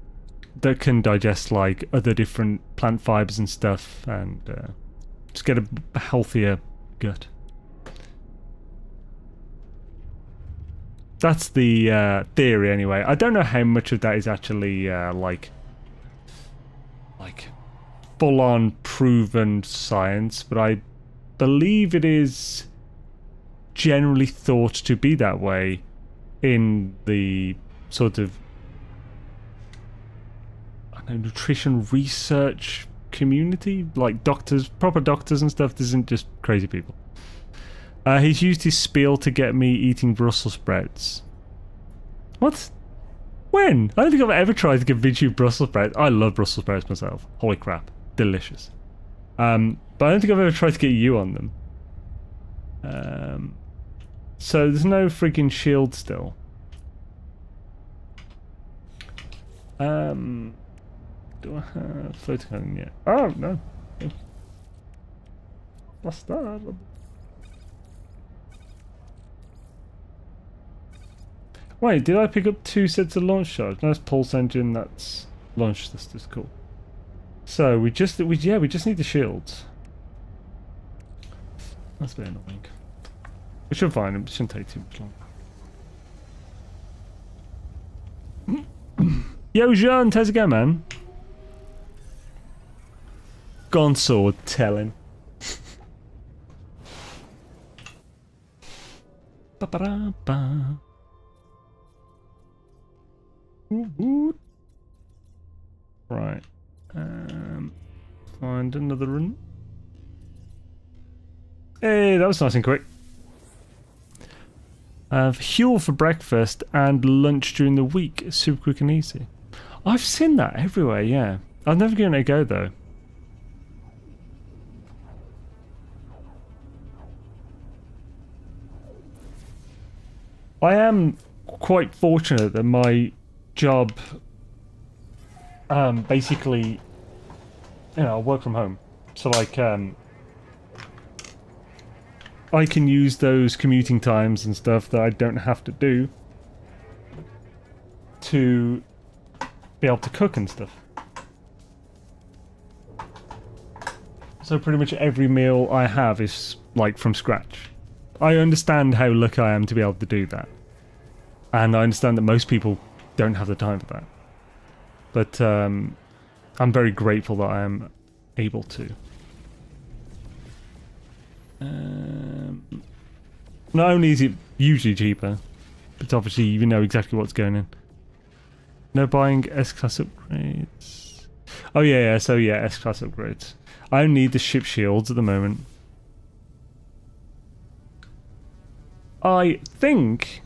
that can digest like other different plant fibers and stuff, and just get a healthier gut. That's the theory anyway. I don't know how much of that is actually like full-on proven science, but I believe it is generally thought to be that way in the sort of, I don't know, nutrition research community, like doctors, proper doctors and stuff. This isn't just crazy people. He's used his spiel to get me eating Brussels sprouts. What? When? I don't think I've ever tried to convince you Brussels sprouts. I love Brussels sprouts myself. Holy crap. Delicious. But I don't think I've ever tried to get you on them. So there's no freaking shield still. Do I have floating on yet? Oh, no. What's that? Wait, did I pick up 2 sets of launch shards? Nice pulse engine, that's launch system, cool. So we just need the shields. That's a bit annoying. We should find them, it shouldn't take too much longer. Yo Jean, how's it going, man? Gone sword telling. Ba-ba-da-ba. Right. Find another run. Hey, that was nice and quick. Fuel for breakfast and lunch during the week. Super quick and easy. I've seen that everywhere, yeah. I've never given it a go though. I am quite fortunate that my job basically, you know, I work from home, so like I can use those commuting times and stuff that I don't have to do to be able to cook and stuff. So pretty much every meal I have is like from scratch. I understand how lucky I am to be able to do that, and I understand that most people don't have the time for that. But I'm very grateful that I am able to. Not only is it usually cheaper, but obviously you know exactly what's going in. No buying S-Class upgrades. Oh yeah, so yeah, S-Class upgrades. I don't need the ship shields at the moment. I think,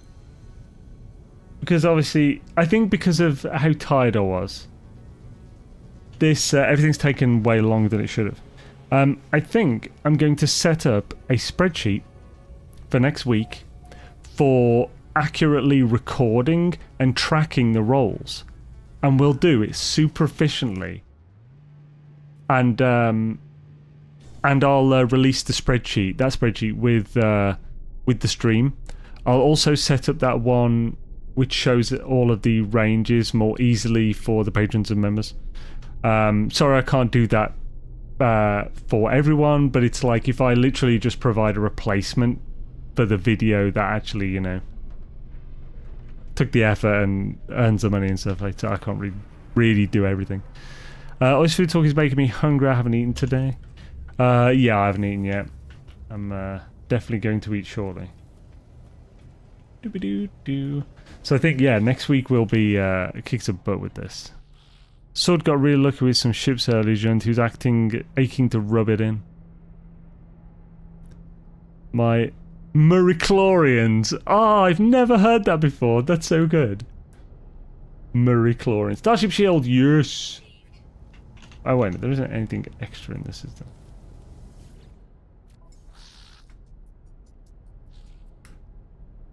because obviously, I think because of how tired I was, this everything's taken way longer than it should have. I think I'm going to set up a spreadsheet for next week for accurately recording and tracking the rolls, and we'll do it super efficiently. And I'll release the spreadsheet, with the stream. I'll also set up that one which shows all of the ranges more easily for the patrons and members. Sorry I can't do that for everyone, but it's like if I literally just provide a replacement for the video that actually, you know, took the effort and earns the money and stuff, like that, I can't really do everything. Oyster Food Talk is making me hungry. I haven't eaten today. Yeah, I haven't eaten yet. I'm definitely going to eat shortly. Doo-ba-doo-doo. So I think, yeah, next week we'll be kick some butt with this. Sword got really lucky with some ships earlier, and he was aching to rub it in. My Murichlorians. Ah, I've never heard that before. That's so good. Murichlorians. Starship Shield, yes. Oh wait, there isn't anything extra in this, is there?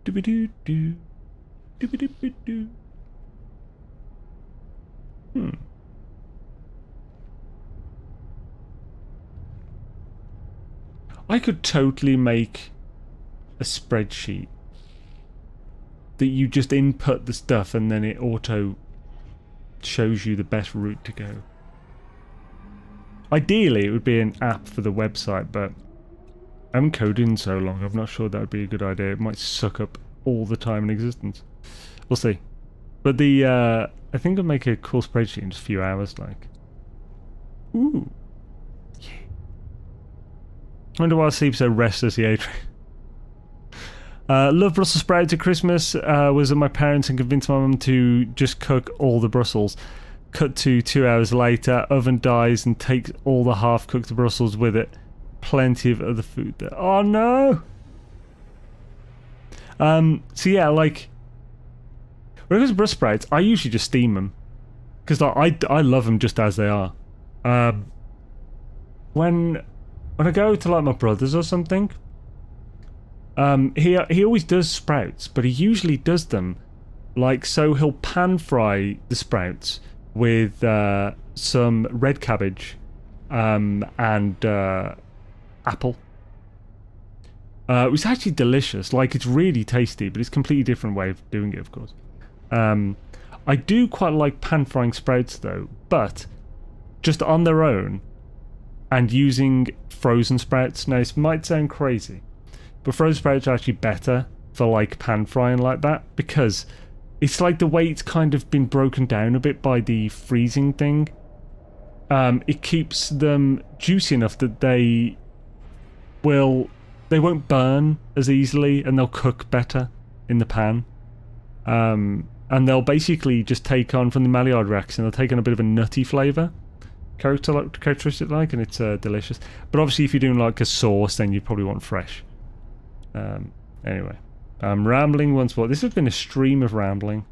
Doo-ba-doo-doo. Doo-ba-doo-ba-doo. I could totally make a spreadsheet that you just input the stuff and then it auto shows you the best route to go. Ideally, it would be an app for the website, but I haven't coded in so long. I'm not sure that would be a good idea. It might suck up all the time in existence. We'll see. But the I think I'll make a cool spreadsheet in just a few hours, like. Ooh. Yeah. I wonder why I sleep so restless, yeah. Love Brussels sprouts at Christmas. Was at my parents and convinced my mum to just cook all the Brussels. Cut to 2 hours later, oven dies and takes all the half-cooked Brussels with it. Plenty of other food there. Oh no! So yeah, like, when it comes to Brussels sprouts, I usually just steam them. Because I love them just as they are. When I go to like my brother's or something, he always does sprouts, but he usually does them like, so he'll pan fry the sprouts with some red cabbage and apple. It was actually delicious. Like, it's really tasty, but it's a completely different way of doing it, of course. I do quite like pan frying sprouts though, but just on their own and using frozen sprouts. Now, this might sound crazy, but frozen sprouts are actually better for like pan frying like that, because it's like the way it's kind of been broken down a bit by the freezing thing. It keeps them juicy enough that they won't burn as easily, and they'll cook better in the pan. And they'll basically just take on, from the Maillard reaction, they'll take on a bit of a nutty flavour characteristic, like, and it's delicious. But obviously if you're doing like a sauce, then you probably want fresh. Anyway, I'm rambling once more. This has been a stream of rambling.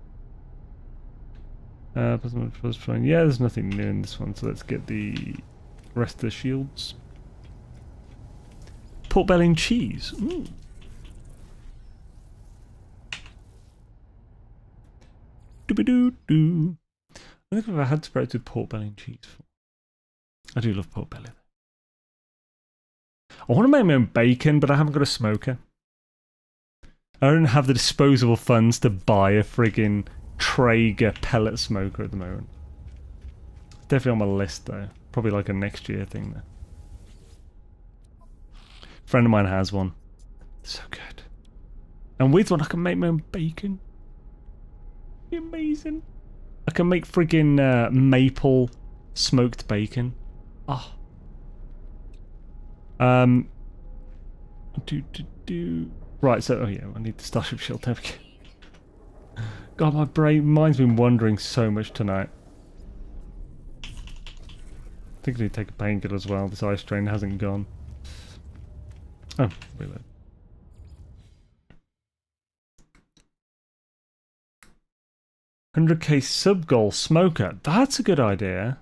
Yeah, there's nothing new in this one, so let's get the rest of the shields. Pork belly and cheese. Ooh. Doo-ba-doo-doo. I don't think I've ever had sprouts with pork belly and cheese before. I do love pork belly. I want to make my own bacon, but I haven't got a smoker. I don't have the disposable funds to buy a friggin' Traeger pellet smoker at the moment. Definitely on my list though. Probably like a next year thing though. A friend of mine has one. So good. And with one I can make my own bacon. Amazing. I can make friggin' maple smoked bacon. Oh. Right, so oh yeah, I need the Starship Shield. There we go. God, mine's been wandering so much tonight. I think I need to take a painkiller as well. This eye strain hasn't gone. Oh, reload. $100k sub goal smoker. That's a good idea.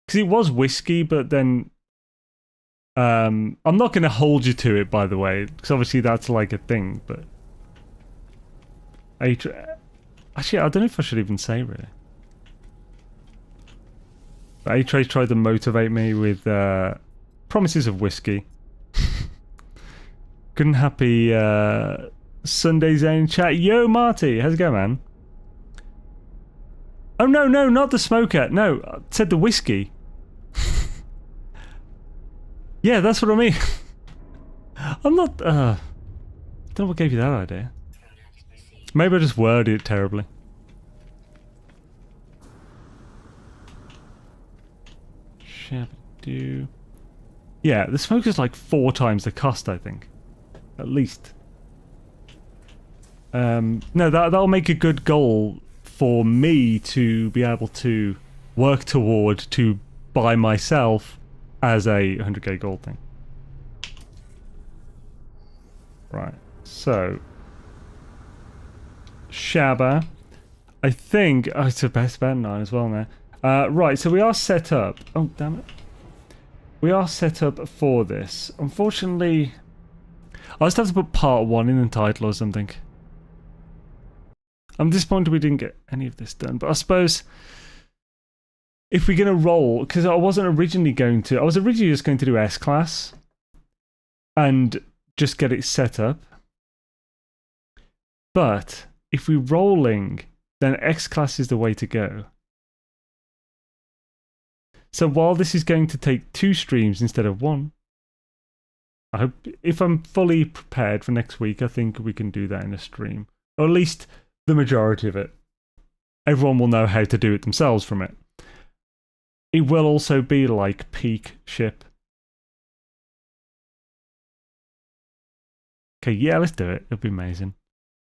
Because it was whiskey, but then I'm not going to hold you to it, by the way, because obviously that's like a thing. But actually, I don't know if I should even say really. A-Trace tried to motivate me with promises of whiskey. Good and happy Sunday Zone chat. Yo, Marty, how's it going, man? Oh no, not the smoker. No, I said the whiskey. Yeah, that's what I mean. I'm not. Don't know what gave you that idea. Maybe I just worded it terribly. Shabby-doo. Yeah, the smoker's like 4 times the cost, I think. At least. No, that'll make a good goal for me to be able to work toward to buy myself as a 100k gold thing. Right, so Shabba, I think it's a best bet 9 as well now. Right, so we are set up. Oh damn it, we are set up for this. Unfortunately, I'll just have to put part 1 in the title or something. I'm disappointed we didn't get any of this done, but I suppose if we're going to roll, because I wasn't originally going to, I was originally just going to do S-Class and just get it set up. But if we're rolling, then X-Class is the way to go. So while this is going to take 2 streams instead of 1, I hope if I'm fully prepared for next week, I think we can do that in a stream. Or at least the majority of it. Everyone will know how to do it themselves from it. It will also be like peak ship. Okay, yeah, let's do it. It'll be amazing.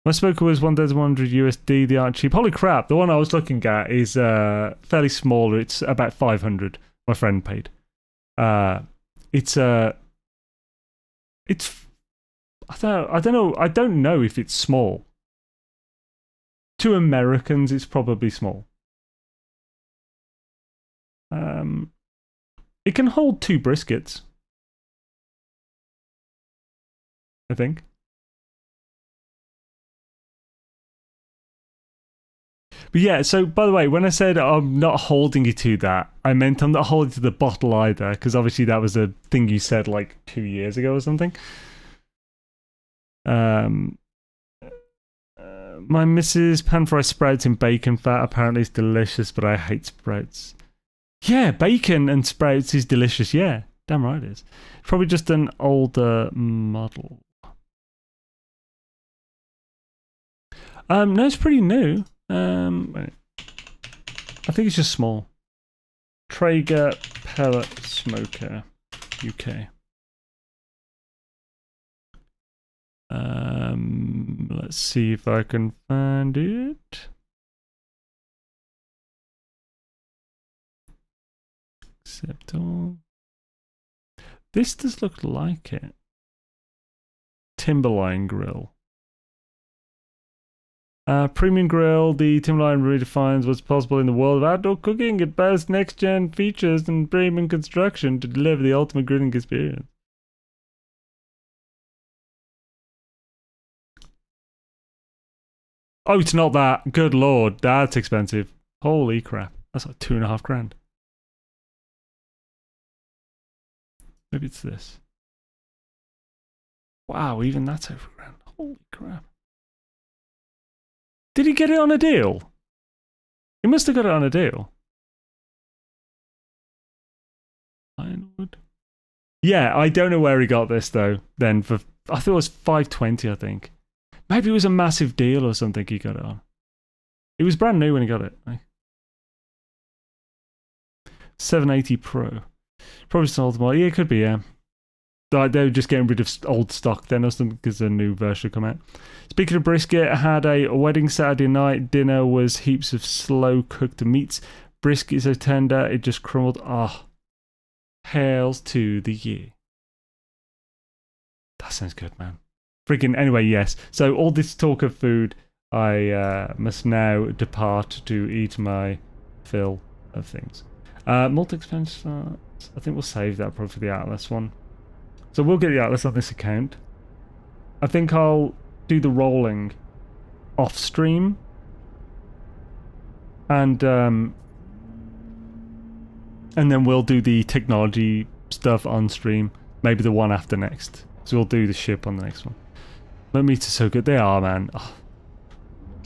My smoker was 1,100 USD, the aren't cheap. Holy crap, the one I was looking at is fairly small. It's about 500. My friend paid. It's I don't know if it's small. To Americans, it's probably small. It can hold 2 briskets, I think. But yeah, so by the way, when I said I'm not holding you to that, I meant I'm not holding to the bottle either, because obviously that was a thing you said like 2 years ago or something. My missus pan-fried sprouts in bacon fat. Apparently it's delicious, but I hate sprouts. Yeah, bacon and sprouts is delicious, yeah. Damn right it is. Probably just an older model. No, it's pretty new. Wait. I think it's just small. Traeger pellet smoker, UK. Let's see if I can find it. Accept all. This does look like it. Timberline grill. Premium grill. The Timberline redefines what's possible in the world of outdoor cooking. It boasts next-gen features and premium construction to deliver the ultimate grilling experience. Oh, it's not that. Good lord, that's expensive. Holy crap. That's like 2.5 grand. Maybe it's this. Wow, even that's over a grand. Holy crap. Did he get it on a deal? He must have got it on a deal. Ironwood. Yeah, I don't know where he got this though. Then for I thought it was 520, I think. Maybe it was a massive deal or something he got it on. It was brand new when he got it. 780 Pro. Probably just an old model. Yeah, it could be, yeah. They were just getting rid of old stock then or something because a new version had come out. Speaking of brisket, I had a wedding Saturday night. Dinner was heaps of slow cooked meats. Brisket so tender, it just crumbled. Ah. Hails to the year. That sounds good, man. Freaking, anyway, yes. So all this talk of food, I must now depart to eat my fill of things. Multi-expense, I think we'll save that probably for the Atlas one. So we'll get the Atlas on this account. I think I'll do the rolling off stream. And then we'll do the technology stuff on stream. Maybe the one after next. So we'll do the ship on the next one. But meats are so good. They are, man. Oh.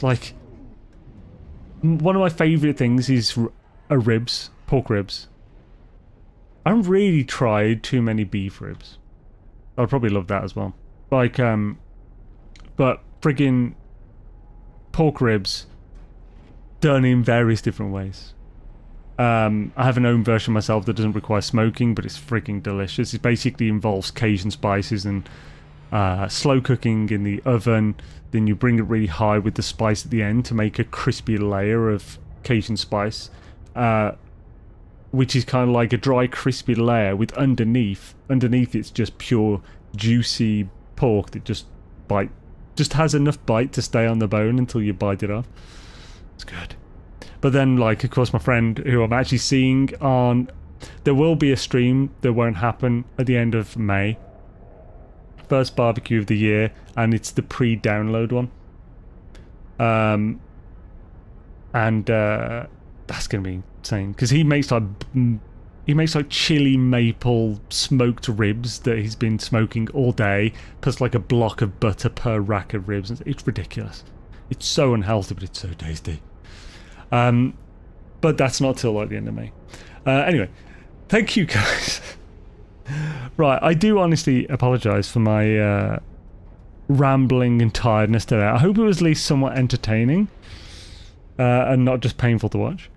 Like, one of my favourite things is ribs. Pork ribs. I haven't really tried too many beef ribs. I'd probably love that as well. Like, but friggin' pork ribs done in various different ways. I have an own version myself that doesn't require smoking, but it's freaking delicious. It basically involves Cajun spices and slow cooking in the oven, then you bring it really high with the spice at the end to make a crispy layer of Cajun spice, which is kind of like a dry crispy layer with underneath it's just pure juicy pork that just has enough bite to stay on the bone until you bite it off. It's good. But then, like, of course, my friend who I'm actually seeing on, there will be a stream that won't happen at the end of May. First barbecue of the year, and it's the pre-download one. That's gonna be insane because he makes like chili maple smoked ribs that he's been smoking all day, plus like a block of butter per rack of ribs. It's ridiculous. It's so unhealthy, but it's so tasty. But that's not till like the end of May. Anyway, thank you guys. Right, I do honestly apologise for my rambling and tiredness today. I hope it was at least somewhat entertaining and not just painful to watch.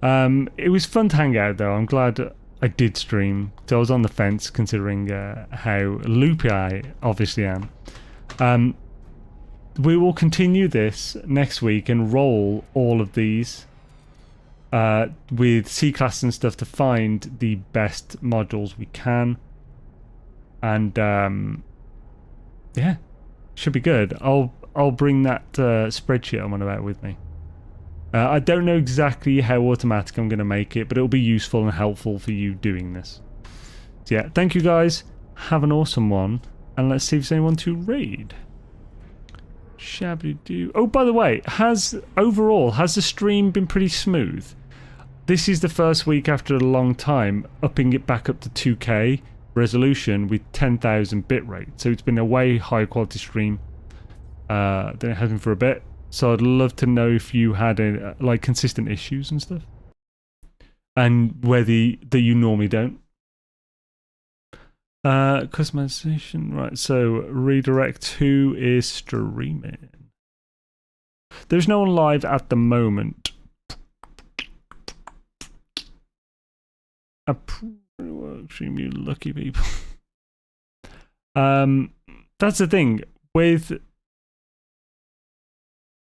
It was fun to hang out though. I'm glad I did stream. So I was on the fence considering how loopy I obviously am. We will continue this next week and roll all of these with C-class and stuff to find the best modules we can. And yeah, should be good. I'll bring that spreadsheet I'm on about with me. I don't know exactly how automatic I'm going to make it, but it'll be useful and helpful for you doing this. So yeah, thank you guys. Have an awesome one, and let's see if there's anyone to raid. Shabby-doo. Oh, by the way, has the stream been pretty smooth? This is the first week after a long time upping it back up to 2K resolution with 10,000 bitrate. So it's been a way higher quality stream than it has been for a bit. So I'd love to know if you had like consistent issues and stuff, and whether that you normally don't. Customization, right? So redirect who is streaming. There's no one live at the moment. Stream, you lucky people. That's the thing with,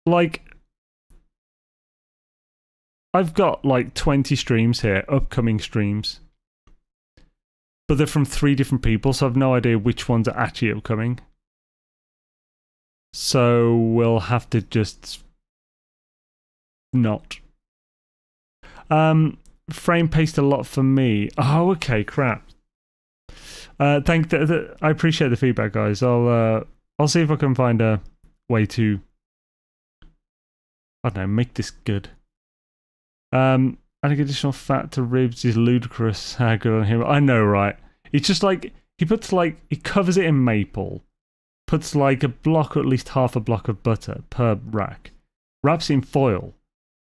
like, I've got like 20 streams here, upcoming streams, but they're from 3 different people, so I've no idea which ones are actually upcoming. So we'll have to just not. Frame paste a lot for me. Oh, okay, crap. I appreciate the feedback, guys. I'll see if I can find a way to, I don't know, make this good. Adding additional fat to ribs is ludicrous. How good on him. I know, right? It's just like, he covers it in maple, puts like a block or at least half a block of butter per rack, wraps it in foil,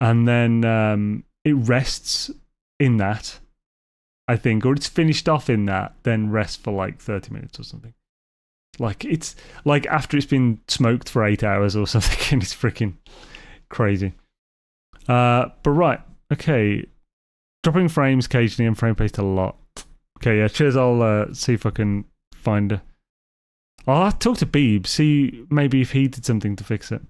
and then it rests in that, I think, or it's finished off in that, then rests for like 30 minutes or something. Like, it's like after it's been smoked for 8 hours or something, and it's freaking crazy. But right, okay. Dropping frames occasionally and frame paste a lot. Okay, yeah, cheers. I'll see if I can find I'll talk to Beeb, see maybe if he did something to fix it.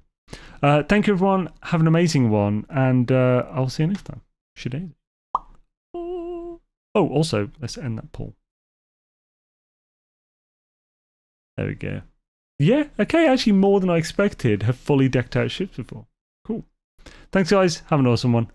Thank you, everyone. Have an amazing one, and I'll see you next time. Shade. Oh, also, let's end that poll. There we go. Yeah, okay, actually more than I expected have fully decked out ships before. Cool. Thanks, guys. Have an awesome one.